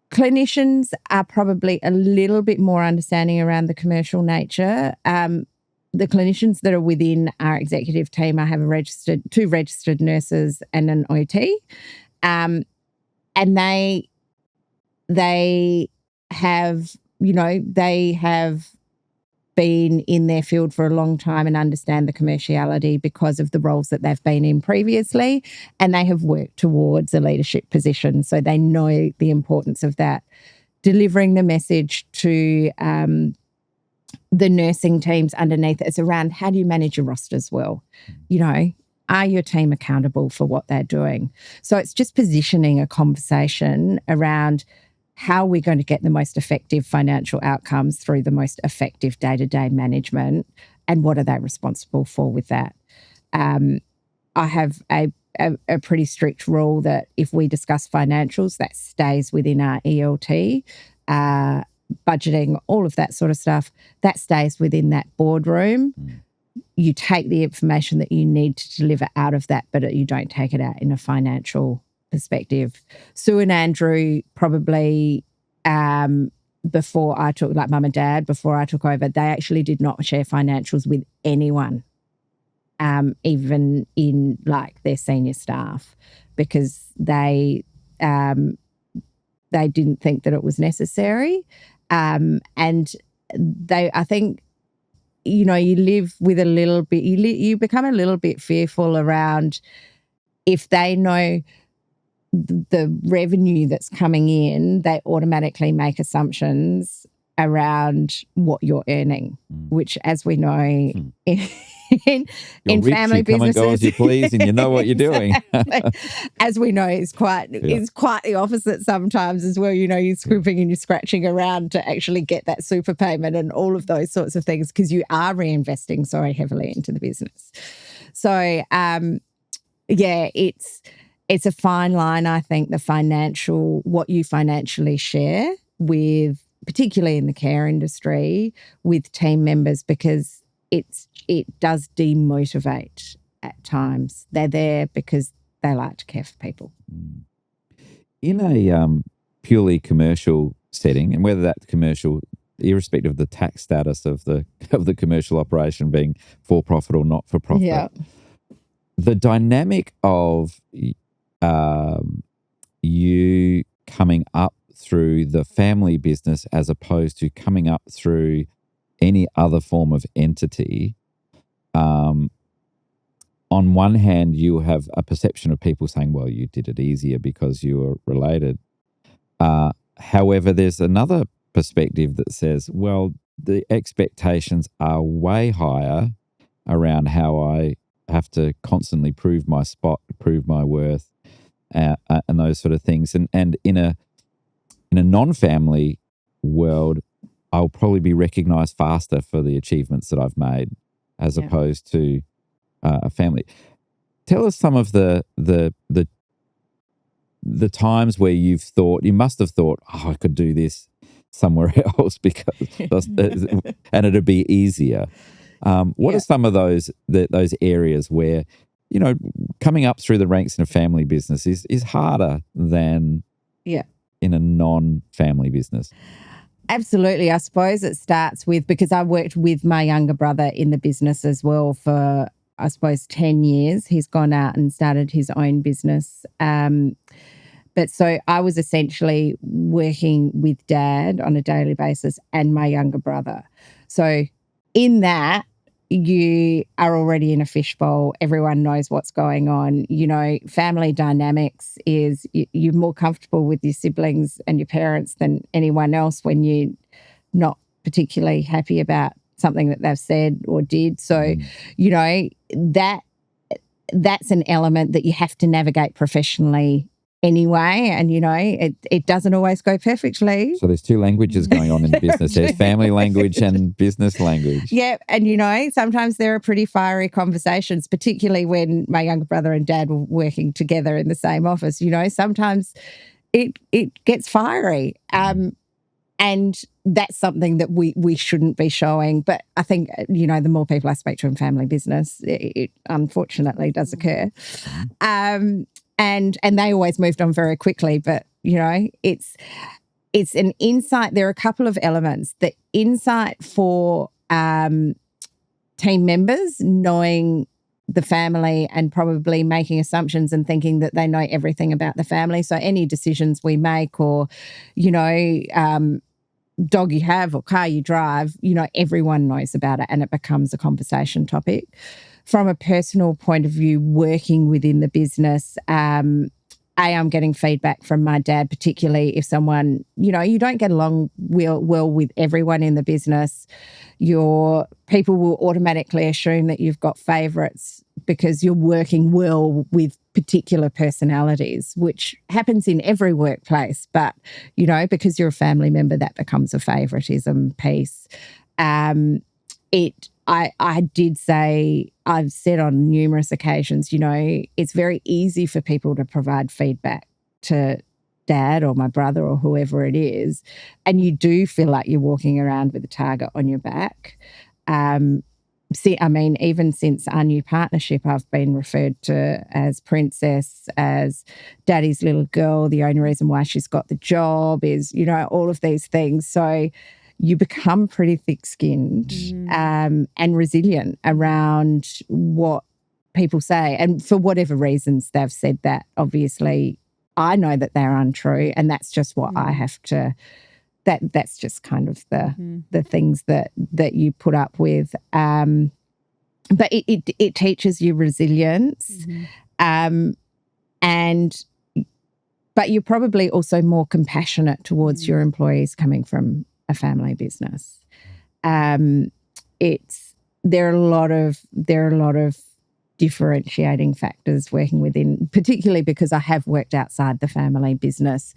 clinicians are probably a little bit more understanding around the commercial nature. The clinicians that are within our executive team, I have two registered nurses and an OT, and they have been in their field for a long time and understand the commerciality because of the roles that they've been in previously, and they have worked towards a leadership position, so they know the importance of that. Delivering the message to the nursing teams underneath, it's around, how do you manage your rosters well? Are your team accountable for what they're doing? So it's just positioning a conversation around how we're going to get the most effective financial outcomes through the most effective day-to-day management, and what are they responsible for with that. I have a pretty strict rule that if we discuss financials, that stays within our ELT, budgeting, all of that sort of stuff, that stays within that boardroom. You take the information that you need to deliver out of that, but you don't take it out in a financial perspective. Sue and Andrew probably before I took, like mum and dad, before I took over, they actually did not share financials with anyone, even in like their senior staff, because they didn't think that it was necessary. And I think, you live with a little bit, you become a little bit fearful around if they know the revenue that's coming in, they automatically make assumptions around what you're earning, which, as we know, in family businesses, come and go as you please, and you know what you're doing. As we know, is quite the opposite sometimes as well. You're scrimping and you're scratching around to actually get that super payment and all of those sorts of things, because you are reinvesting so heavily into the business. So, it's a fine line, I think, what you financially share with, particularly in the care industry, with team members, because it does demotivate at times. They're there because they like to care for people. In a purely commercial setting, and whether that's commercial, irrespective of the tax status of the commercial operation being for profit or not for profit, the dynamic of you coming up through the family business as opposed to coming up through any other form of entity, on one hand, you have a perception of people saying, well, you did it easier because you were related. However, there's another perspective that says, well, the expectations are way higher around how I have to constantly prove my spot, prove my worth, and those sort of things. And in a non-family world, I'll probably be recognised faster for the achievements that I've made, as opposed to a family. Tell us some of the the times where you must have thought, I could do this somewhere else and it'd be easier. What are some of those areas where, coming up through the ranks in a family business is harder than in a non-family business? Absolutely. I suppose it starts with, because I worked with my younger brother in the business as well for, I suppose, 10 years. He's gone out and started his own business. But so I was essentially working with Dad on a daily basis and my younger brother. So in that, you are already in a fishbowl. Everyone knows what's going on. Family dynamics is you're more comfortable with your siblings and your parents than anyone else when you're not particularly happy about something that they've said or did. So, that's an element that you have to navigate professionally anyway. And, it doesn't always go perfectly. So there's two languages going on in the business. There's family language and business language. Yeah. And, sometimes there are pretty fiery conversations, particularly when my younger brother and Dad were working together in the same office. Sometimes it gets fiery. And that's something that we shouldn't be showing. But I think, the more people I speak to in family business, it unfortunately does occur. And they always moved on very quickly. But, it's an insight. There are a couple of elements. The insight for team members, knowing the family and probably making assumptions and thinking that they know everything about the family. So any decisions we make or, dog you have or car you drive, everyone knows about it and it becomes a conversation topic. From a personal point of view, working within the business, I'm getting feedback from my dad, particularly if someone, you don't get along well with everyone in the business. Your people will automatically assume that you've got favourites because you're working well with particular personalities, which happens in every workplace. But, because you're a family member, that becomes a favouritism piece. I did say, I've said on numerous occasions, it's very easy for people to provide feedback to Dad or my brother or whoever it is. And you do feel like you're walking around with a target on your back. Even since our new partnership, I've been referred to as Princess, as Daddy's little girl. The only reason why she's got the job is, all of these things. So you become pretty thick-skinned and resilient around what people say. And for whatever reasons they've said that, obviously, I know that they're untrue, and that's just what I have to, that's just kind of the things that you put up with. But it teaches you resilience. But you're probably also more compassionate towards your employees coming from a family business. There are a lot of differentiating factors working within, particularly because I have worked outside the family business,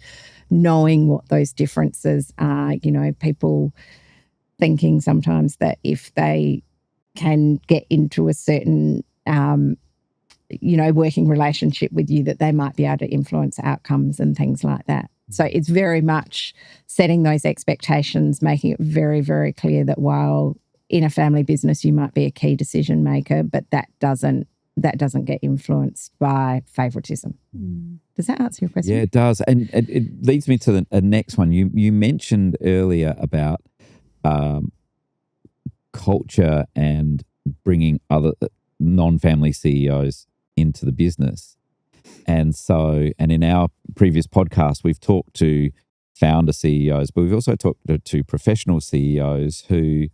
knowing what those differences are. People thinking sometimes that if they can get into a certain working relationship with you, that they might be able to influence outcomes and things like that. So it's very much setting those expectations, making it very, very clear that while in a family business you might be a key decision maker, but that doesn't get influenced by favoritism. Does that answer your question? Yeah, it does. And it leads me to the next one. You mentioned earlier about culture and bringing other non-family CEOs into the business. And in our previous podcast, we've talked to founder CEOs, but we've also talked to professional CEOs who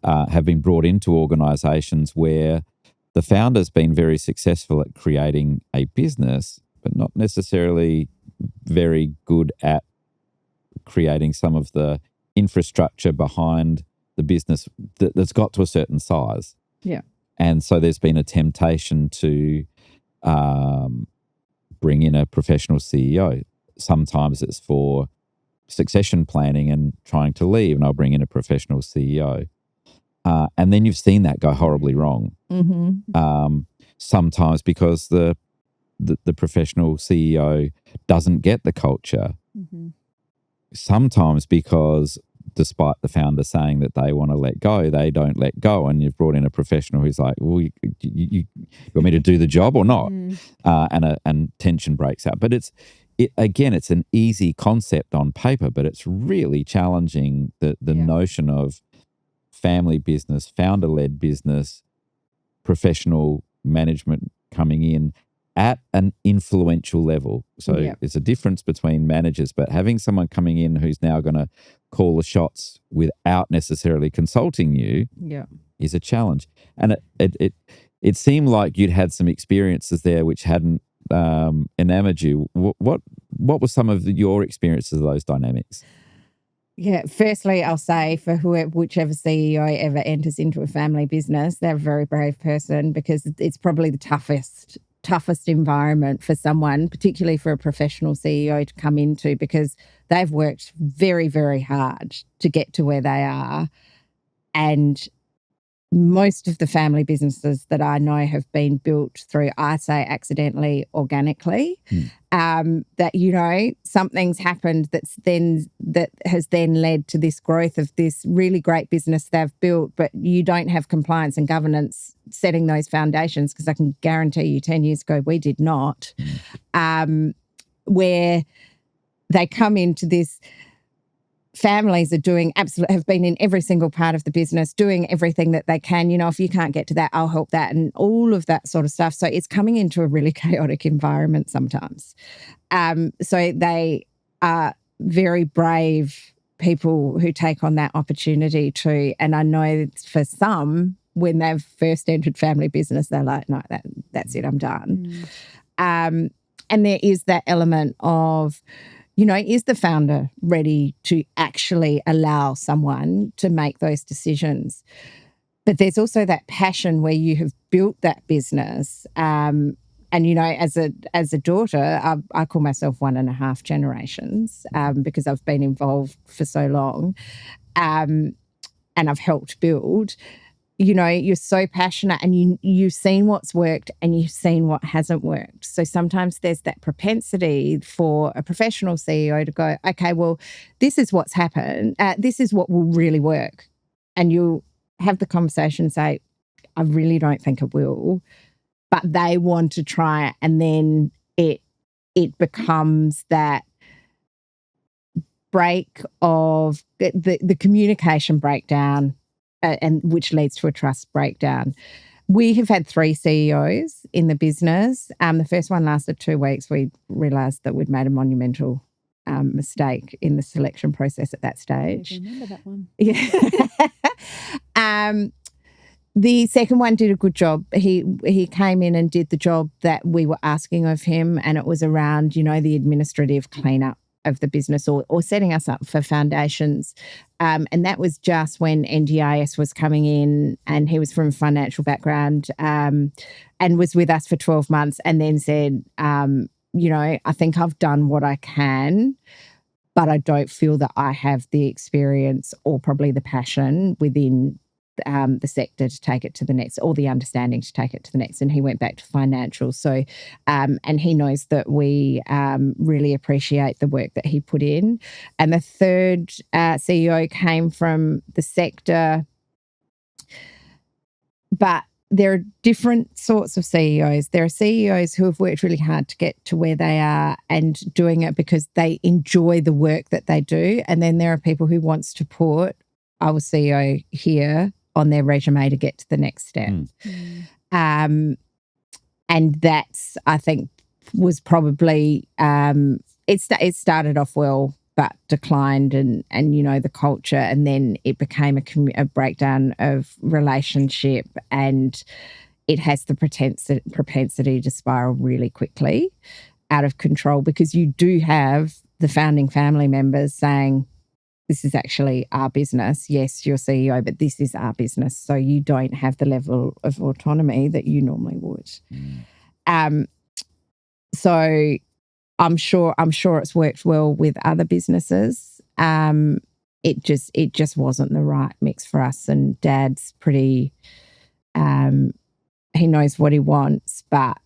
have been brought into organisations where the founder's been very successful at creating a business, but not necessarily very good at creating some of the infrastructure behind the business that's got to a certain size. Yeah. And so there's been a temptation to bring in a professional CEO. Sometimes it's for succession planning and trying to leave, and I'll bring in a professional CEO. And then you've seen that go horribly wrong. Sometimes because the professional CEO doesn't get the culture. Mm-hmm. Sometimes because despite the founder saying that they want to let go, they don't let go. And you've brought in a professional who's like, well, you want me to do the job or not? And tension breaks out. But it's an easy concept on paper, but it's really challenging the notion of family business, founder-led business, professional management coming in at an influential level. So there's a difference between managers, but having someone coming in who's now going to call the shots without necessarily consulting you is a challenge. And it seemed like you'd had some experiences there which hadn't enamored you. What were some of your experiences of those dynamics? Yeah, firstly, I'll say for whichever CEO ever enters into a family business, they're a very brave person, because it's probably the toughest environment for someone, particularly for a professional CEO, to come into, because they've worked very, very hard to get to where they are. And most of the family businesses that I know have been built through, I say accidentally, organically, that, something's happened that has then led to this growth of this really great business they've built, but you don't have compliance and governance setting those foundations, because I can guarantee you 10 years ago we did not, where they come into this. Families are have been in every single part of the business, doing everything that they can. If you can't get to that, I'll help that, and all of that sort of stuff. So it's coming into a really chaotic environment sometimes. So they are very brave people who take on that opportunity too. And I know for some, when they've first entered family business, they're like, no, that's it, I'm done. And there is that element of, is the founder ready to actually allow someone to make those decisions? But there's also that passion where you have built that business. And, as a daughter, I call myself 1.5 generations, because I've been involved for so long, and I've helped build. You're so passionate, and you've seen what's worked and you've seen what hasn't worked. So sometimes there's that propensity for a professional CEO to go, okay, well, this is what's happened. This is what will really work. And you'll have the conversation, say, I really don't think it will, but they want to try it. And then it becomes that break of the communication breakdown, and which leads to a trust breakdown. We have had 3 CEOs in the business. The first one lasted 2 weeks. We realised that we'd made a monumental mistake in the selection process at that stage. I remember that one. Yeah. The second one did a good job. He came in and did the job that we were asking of him, and it was around, the administrative cleanup of the business, or setting us up for foundations. And that was just when NDIS was coming in, and he was from a financial background, and was with us for 12 months, and then said, I think I've done what I can, but I don't feel that I have the experience or probably the passion within the sector to take it to the next, or the understanding to take it to the next. And he went back to financial. So, and he knows that we really appreciate the work that he put in. And the third CEO came from the sector, but there are different sorts of CEOs. There are CEOs who have worked really hard to get to where they are and doing it because they enjoy the work that they do. And then there are people who wants to put, I was CEO here, on their resume to get to the next step. And that's, I think, was probably, it started off well, but declined, and the culture, and then it became a breakdown of relationship, and it has the propensity to spiral really quickly out of control, because you do have the founding family members saying, this is actually our business. Yes, you're CEO, but this is our business. So you don't have the level of autonomy that you normally would. So I'm sure it's worked well with other businesses. It just wasn't the right mix for us. And Dad's pretty, he knows what he wants, but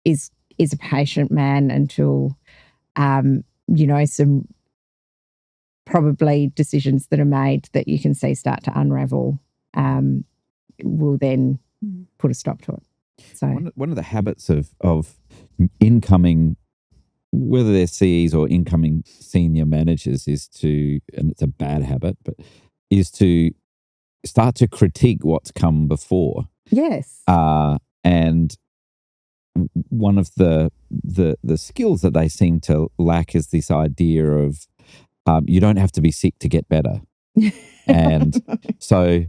is a patient man until some probably decisions that are made that you can see start to unravel will then put a stop to it. So one of the habits of incoming, whether they're CEs or incoming senior managers, is to, and it's a bad habit, but is to start to critique what's come before. yes. And one of the skills that they seem to lack is this idea of you don't have to be sick to get better. And so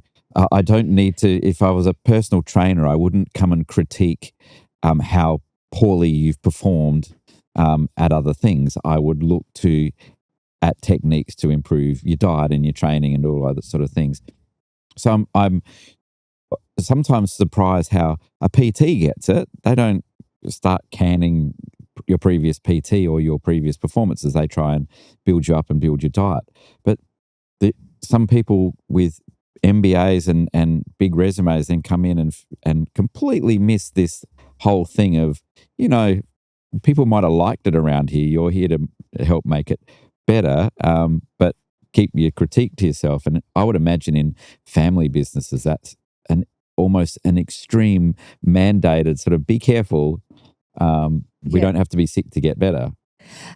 I don't need to, if I was a personal trainer, I wouldn't come and critique how poorly you've performed at other things. I would look at techniques to improve your diet and your training and all other sort of things. So I'm sometimes surprised how a PT gets it. They don't start canning your previous PT or your previous performances. They try and build you up and build your diet. But some people with MBAs and big resumes then come in and completely miss this whole thing of, people might have liked it around here. You're here to help make it better, but keep your critique to yourself. And I would imagine in family businesses, that's almost an extreme mandated sort of be careful. We don't have to be sick to get better.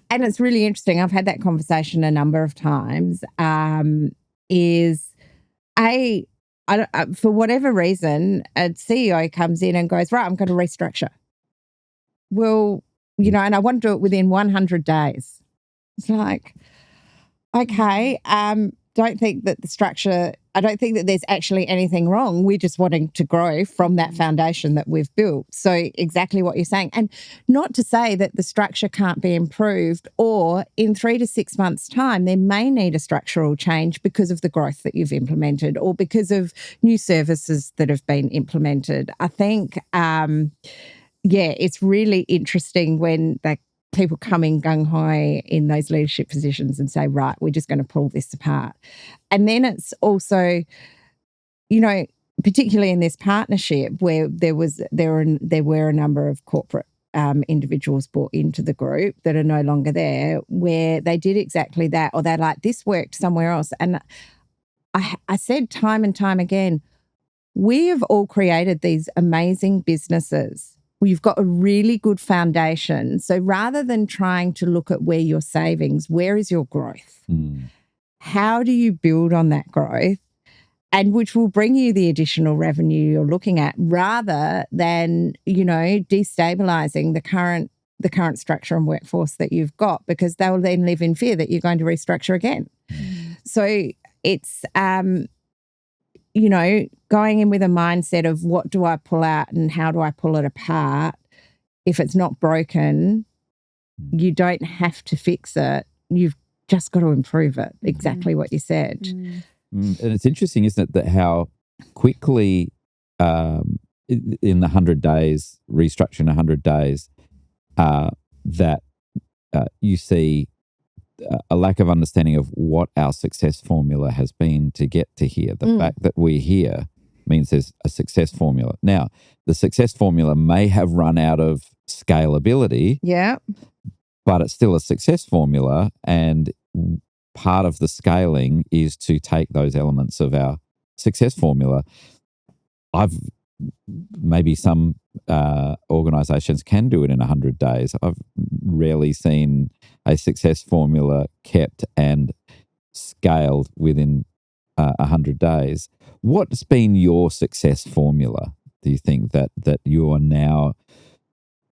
And it's really interesting. I've had that conversation a number of times. For whatever reason, a CEO comes in and goes, right, I'm going to restructure. Well, and I want to do it within 100 days. It's like, okay, don't think that I don't think that there's actually anything wrong. We're just wanting to grow from that foundation that we've built. So exactly what you're saying. And not to say that the structure can't be improved, or in 3 to 6 months' time, there may need a structural change because of the growth that you've implemented or because of new services that have been implemented. I think, it's really interesting when people come in gung-ho in those leadership positions and say, right, we're just going to pull this apart. And then it's also, particularly in this partnership where there were a number of corporate individuals brought into the group that are no longer there, where they did exactly that, or they're like, this worked somewhere else. And I said time and time again, we have all created these amazing businesses. You've got a really good foundation. So rather than trying to look at where your savings, where is your growth? How do you build on that growth? And which will bring you the additional revenue you're looking at, rather than, destabilizing the current structure and workforce that you've got, because they will then live in fear that you're going to restructure again. So it's going in with a mindset of what do I pull out and how do I pull it apart. If it's not broken, you don't have to fix it. You've just got to improve it. Exactly what you said. And it's interesting, isn't it, that how quickly in the 100 days, restructuring 100 days, that you see a lack of understanding of what our success formula has been to get to here. The fact that we're here means there's a success formula. Now, the success formula may have run out of scalability, but it's still a success formula. And part of the scaling is to take those elements of our success formula. Maybe some organisations can do it in 100 days. I've rarely seen a success formula kept and scaled within 100 days. What's been your success formula, do you think, that you are now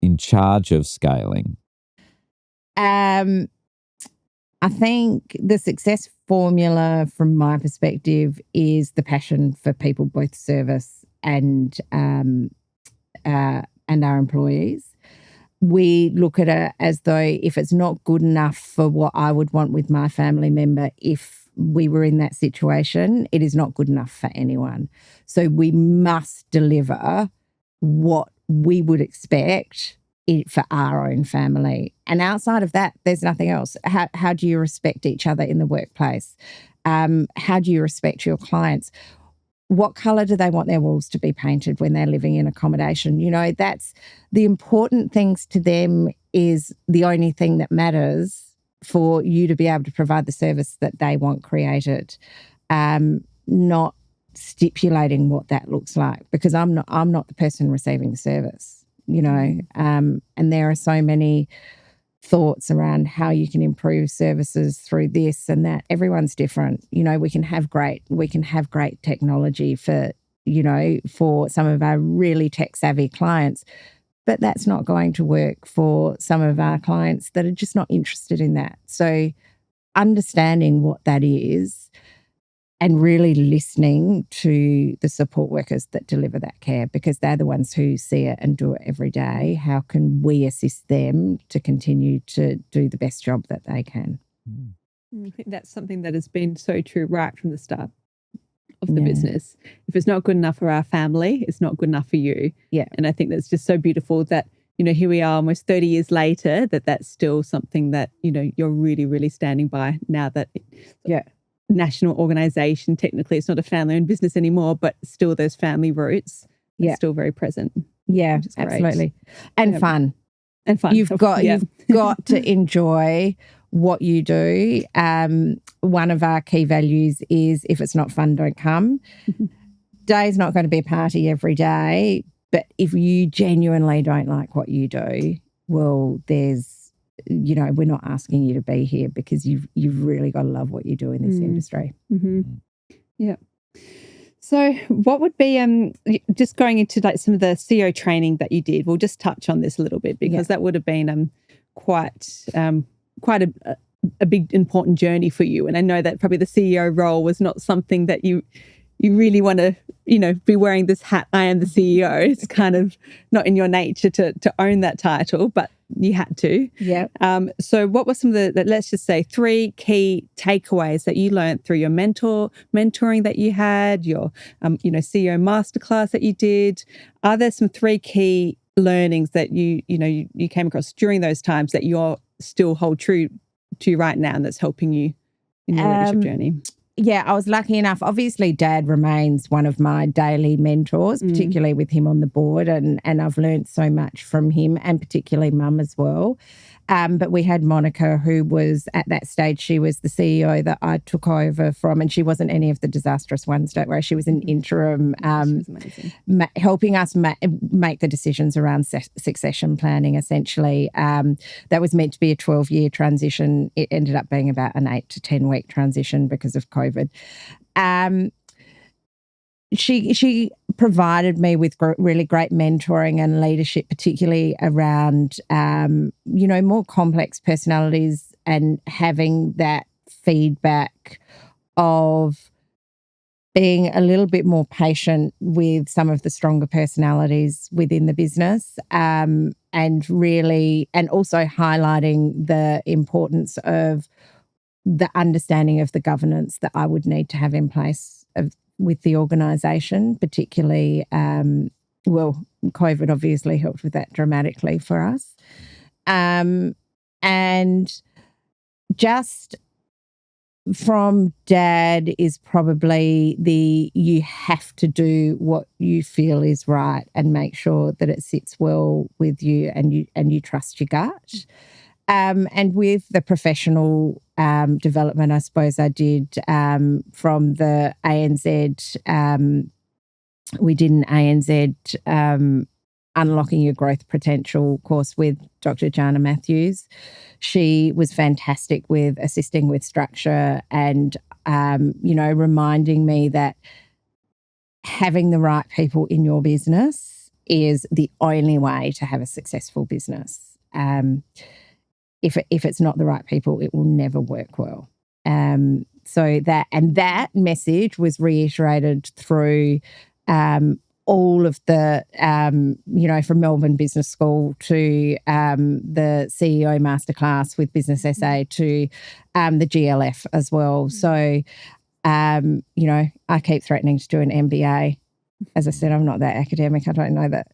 in charge of scaling? I think the success formula from my perspective is the passion for people, both service and our employees. We look at it as though if it's not good enough for what I would want with my family member, if we were in that situation, it is not good enough for anyone. So we must deliver what we would expect for our own family. And outside of that, there's nothing else. How do you respect each other in the workplace? How do you respect your clients? what colour do they want their walls to be painted when they're living in accommodation? You know, that's the important things to them is the only thing that matters for you to be able to provide the service that they want created, not stipulating what that looks like, because I'm not the person receiving the service, you know, and there are so many thoughts around how you can improve services through this and that. Everyone's different. You know, we can have great technology for, you know, for some of our really tech savvy clients, but that's not going to work for some of our clients that are just not interested in that. So understanding what that is and really listening to the support workers that deliver that care, because they're the ones who see it and do it every day. How can we assist them to continue to do the best job that they can? I think that's something that has been so true right from the start of the business. If it's not good enough for our family, it's not good enough for you. Yeah. And I think that's just so beautiful that, you know, here we are almost 30 years later, that's still something that, you know, you're really, really standing by now that national organisation, technically it's not a family-owned business anymore, but still those family roots are still very present. Yeah, absolutely. And fun. And fun. You've got to enjoy what you do. One of our key values is if it's not fun, don't come. Day's not going to be a party every day, but if you genuinely don't like what you do, well, you know, we're not asking you to be here, because you've really got to love what you do in this industry. Yeah. So what would be just going into like some of the CEO training that you did? We'll just touch on this a little bit, because that would have been quite a big important journey for you. And I know that probably the CEO role was not something that you really want to, you know, be wearing this hat, I am the CEO. It's kind of not in your nature to own that title, but you had to. Yeah. So what were some of the, let's just say, 3 key takeaways that you learned through your mentoring that you had, your, you know, CEO masterclass that you did? Are there some 3 key learnings that you came across during those times that you still hold true to right now and that's helping you in your leadership journey? Yeah, I was lucky enough. Obviously, Dad remains one of my daily mentors, particularly with him on the board, and I've learned so much from him, and particularly Mum as well. But we had Monica, who was at that stage, she was the CEO that I took over from, and she wasn't any of the disastrous ones, don't worry. She was an interim, helping us make the decisions around succession planning, essentially. That was meant to be a 12-year transition. It ended up being about an 8 to 10-week transition because of COVID. She provided me with really great mentoring and leadership, particularly around, you know, more complex personalities, and having that feedback of being a little bit more patient with some of the stronger personalities within the business, and also highlighting the importance of the understanding of the governance that I would need to have in place with the organisation, particularly, COVID obviously helped with that dramatically for us. And just from Dad is probably you have to do what you feel is right and make sure that it sits well with you, and you trust your gut. And with the professional development, I suppose I did from the ANZ, we did an ANZ Unlocking Your Growth Potential course with Dr. Jana Matthews. She was fantastic with assisting with structure and, you know, reminding me that having the right people in your business is the only way to have a successful business. If it's not the right people, it will never work well. So that message was reiterated through all of the, you know, from Melbourne Business School to the CEO Masterclass with Business SA to the GLF as well. So, you know, I keep threatening to do an MBA. As I said, I'm not that academic. I don't know that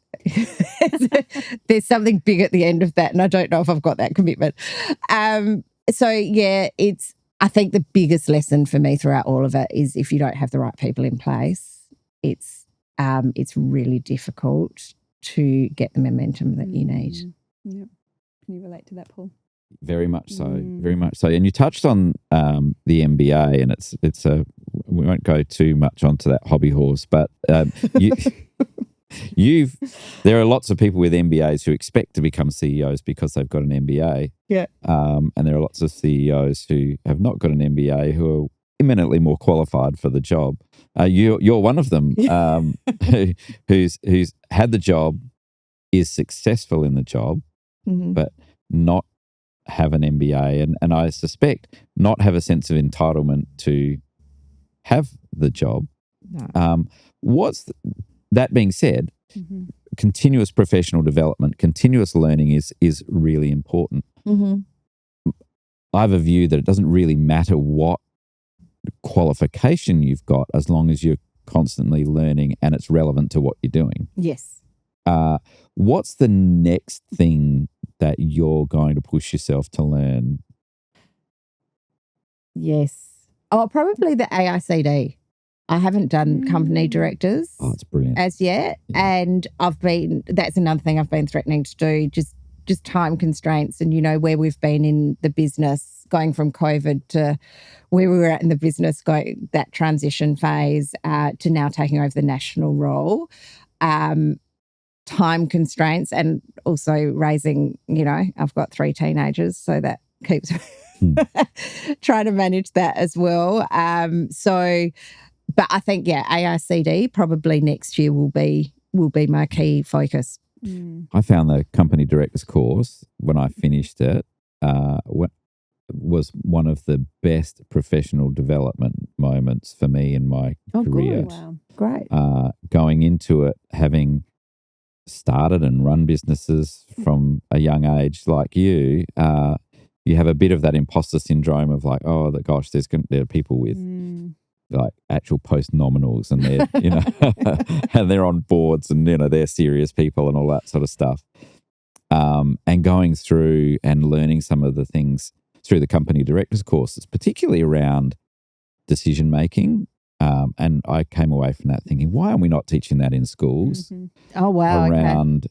there's something big at the end of that, and I don't know if I've got that commitment. So, yeah, I think the biggest lesson for me throughout all of it is if you don't have the right people in place, it's really difficult to get the momentum that you need. Yep. Can you relate to that, Paul? Very much so, very much so. And you touched on the MBA, and it's a, we won't go too much onto that hobby horse, but there are lots of people with MBAs who expect to become CEOs because they've got an MBA. Yeah. And there are lots of CEOs who have not got an MBA who are eminently more qualified for the job. You're one of them who's had the job, is successful in the job, but not have an MBA, and I suspect not have a sense of entitlement to have the job. No. That being said, continuous professional development, continuous learning is really important. I have a view that it doesn't really matter what qualification you've got as long as you're constantly learning and it's relevant to what you're doing. Yes. What's the next thing that you're going to push yourself to learn? Yes. Oh, probably the AICD. I haven't done company directors it's brilliant. As yet. Yeah. And that's another thing I've been threatening to do, just time constraints and, where we've been in the business, going from COVID to where we were at in the business, going that transition phase to now taking over the national role. Time constraints and also raising, I've got 3 teenagers, so that keeps trying to manage that as well. But I think, AICD probably next year will be my key focus. I found the company directors course when I finished it was one of the best professional development moments for me in my career. Good. Wow. Great. Going into it, having started and run businesses from a young age like you, you have a bit of that imposter syndrome of like, oh, gosh, there are people with like actual post-nominals and they're, and they're on boards and, they're serious people and all that sort of stuff. And going through and learning some of the things through the company directors courses, particularly around decision-making. And I came away from that thinking, why are we not teaching that in schools? Oh, wow. Around,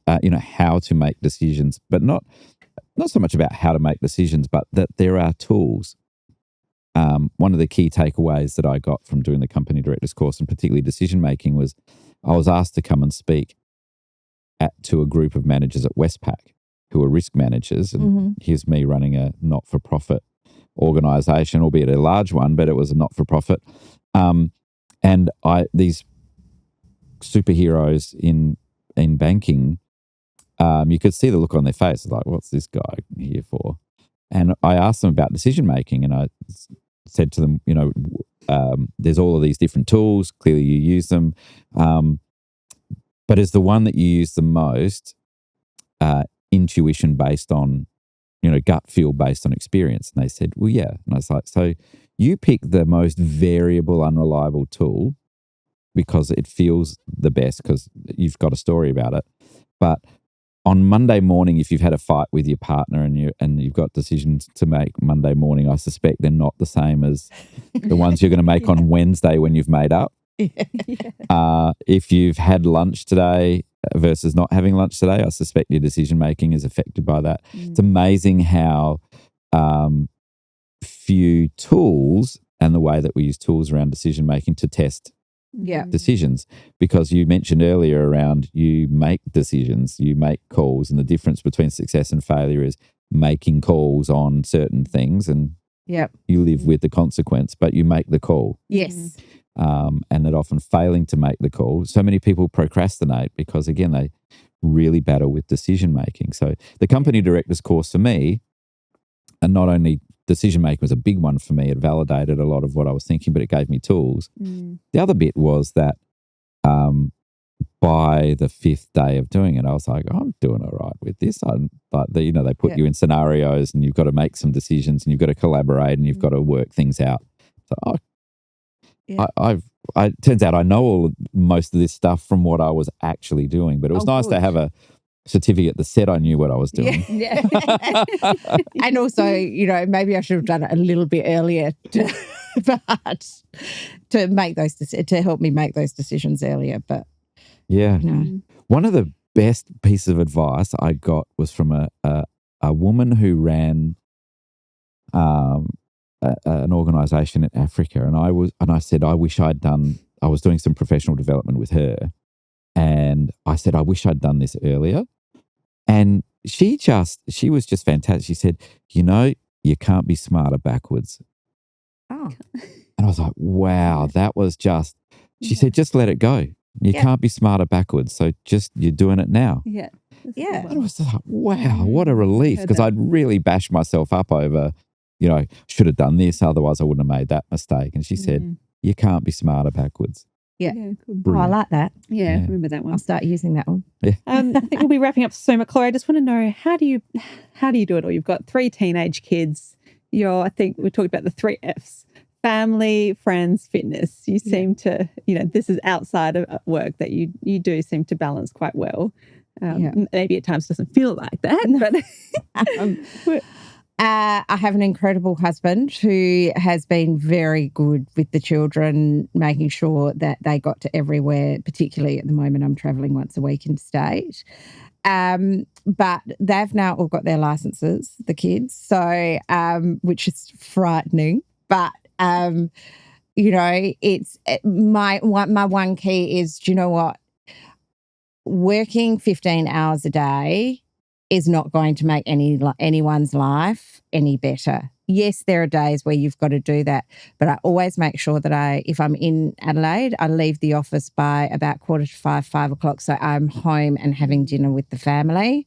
how to make decisions, but not so much about how to make decisions, but that there are tools. One of the key takeaways that I got from doing the company directors course, and particularly decision making, was I was asked to come and speak to a group of managers at Westpac who are risk managers. And here's me running a not-for-profit organisation, albeit a large one, but it was a not-for-profit. And these superheroes in banking, you could see the look on their face, like, what's this guy here for? And I asked them about decision making, and I said to them, there's all of these different tools. Clearly, you use them, but is the one that you use the most intuition based on, gut feel based on experience? And they said, well, yeah. And I was like, so you pick the most variable, unreliable tool because it feels the best because you've got a story about it, but on Monday morning, if you've had a fight with your partner and you've got decisions to make Monday morning, I suspect they're not the same as the ones you're going to make on Wednesday when you've made up. If you've had lunch today versus not having lunch today, I suspect your decision making is affected by that. It's amazing how few tools and the way that we use tools around decision making to test decisions, because you mentioned earlier around you make decisions, you make calls, and the difference between success and failure is making calls on certain things, and you live with the consequence, but you make the call. Yes. And that often failing to make the call, so many people procrastinate because, again, they really battle with decision making. So the company directors course for me, and not only decision making was a big one for me, it validated a lot of what I was thinking, but it gave me tools. The other bit was that by the 5th day of doing it, I was like, I'm doing all right with this. They put you in scenarios and you've got to make some decisions and you've got to collaborate and you've got to work things out. So it turns out I know most of this stuff from what I was actually doing, but it was nice to have a certificate that said I knew what I was doing. And also, maybe I should have done it a little bit earlier but to help me make those decisions earlier. But Yeah. you know, One of the best pieces of advice I got was from a woman who ran an organisation in Africa, and I said I wish I was doing some professional development with her, and I said I wish I'd done this earlier, and she was just fantastic. She said, you can't be smarter backwards, oh, and I was like, wow, that was just. She said, just let it go. You can't be smarter backwards, so you're doing it now. Yeah. Yeah. And I was like, wow, what a relief, because I'd really bashed myself up over, should have done this, otherwise I wouldn't have made that mistake. And she said, you can't be smarter backwards. Yeah. Good. Oh, I like that. Yeah, remember that one. I'll start using that one. Yeah. I think we'll be wrapping up soon, but Chloe, I just want to know, how do you do it all? You've got 3 teenage kids. I think we talked about the 3 Fs. Family, friends, fitness. You seem to, this is outside of work that you do seem to balance quite well. Maybe at times doesn't feel like that, but I have an incredible husband who has been very good with the children, making sure that they got to everywhere, particularly at the moment I'm travelling once a week interstate. But they've now all got their licenses, the kids, so which is frightening. But it's my one key is, do you know what? Working 15 hours a day is not going to make anyone's life any better. Yes, there are days where you've got to do that, but I always make sure that if I'm in Adelaide, I leave the office by about 4:45, 5 o'clock, so I'm home and having dinner with the family.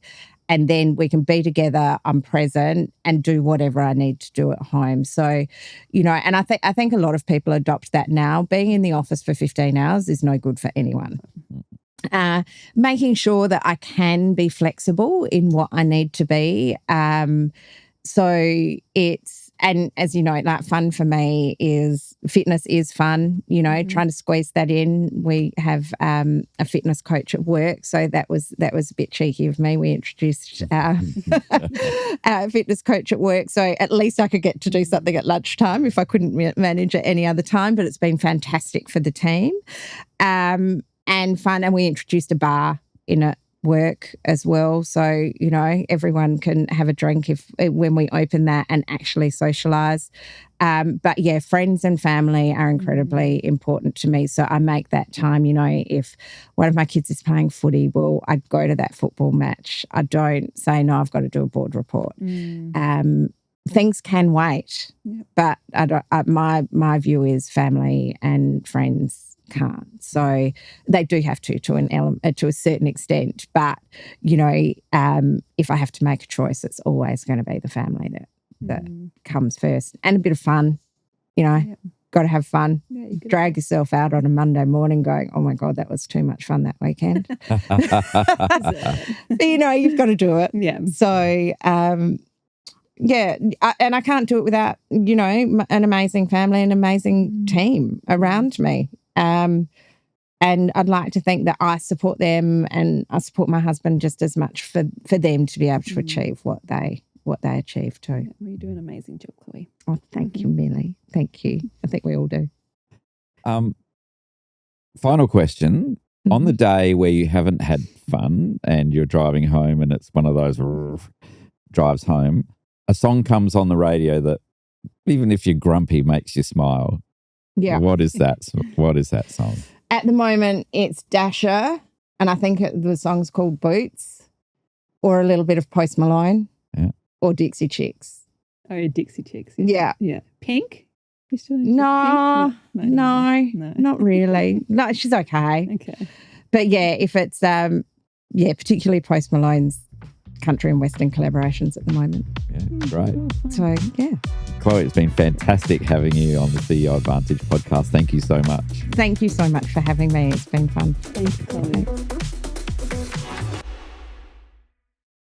And then we can be together, I'm present, and do whatever I need to do at home. So, and I think a lot of people adopt that now. Being in the office for 15 hours is no good for anyone. Making sure that I can be flexible in what I need to be. So and as you know, like fun for me is fitness is fun, trying to squeeze that in. We have a fitness coach at work, so that was a bit cheeky of me. We introduced our fitness coach at work, so at least I could get to do something at lunchtime if I couldn't manage at any other time, but it's been fantastic for the team and fun. And we introduced a bar in at work as well, so everyone can have a drink when we open that and actually socialise. But yeah, friends and family are incredibly important to me, so I make that time. If one of my kids is playing footy, well, I go to that football match. I don't say no, I've got to do a board report. Things can wait, but my view is family and friends can't. So they do have to an element, to a certain extent. But if I have to make a choice, it's always going to be the family that comes first, and a bit of fun. Got to have fun. Drag yourself out on a Monday morning, going, "Oh my God, that was too much fun that weekend." But, you've got to do it. Yeah. So. And I can't do it without, an amazing family and amazing team around me. And I'd like to think that I support them, and I support my husband just as much for them to be able to achieve what they achieve too. Well, you do an amazing job, Chloe. Oh, thank you, Millie. Thank you. I think we all do. Final question. On the day where you haven't had fun and you're driving home and it's one of those drives home, a song comes on the radio that, even if you're grumpy, makes you smile. Yeah. What is that? What is that song? At the moment, it's Dasher, and I think the song's called Boots, or a little bit of Post Malone, or Dixie Chicks. Oh, Dixie Chicks. Yeah. Yeah. Pink? You still No, not really. No, she's okay. Okay. But yeah, if it's particularly Post Malone's country and western collaborations at the moment. Yeah, great. So yeah. Chloe, it's been fantastic having you on the CEO Advantage podcast. Thank you so much. Thank you so much for having me. It's been fun. Thanks, Chloe.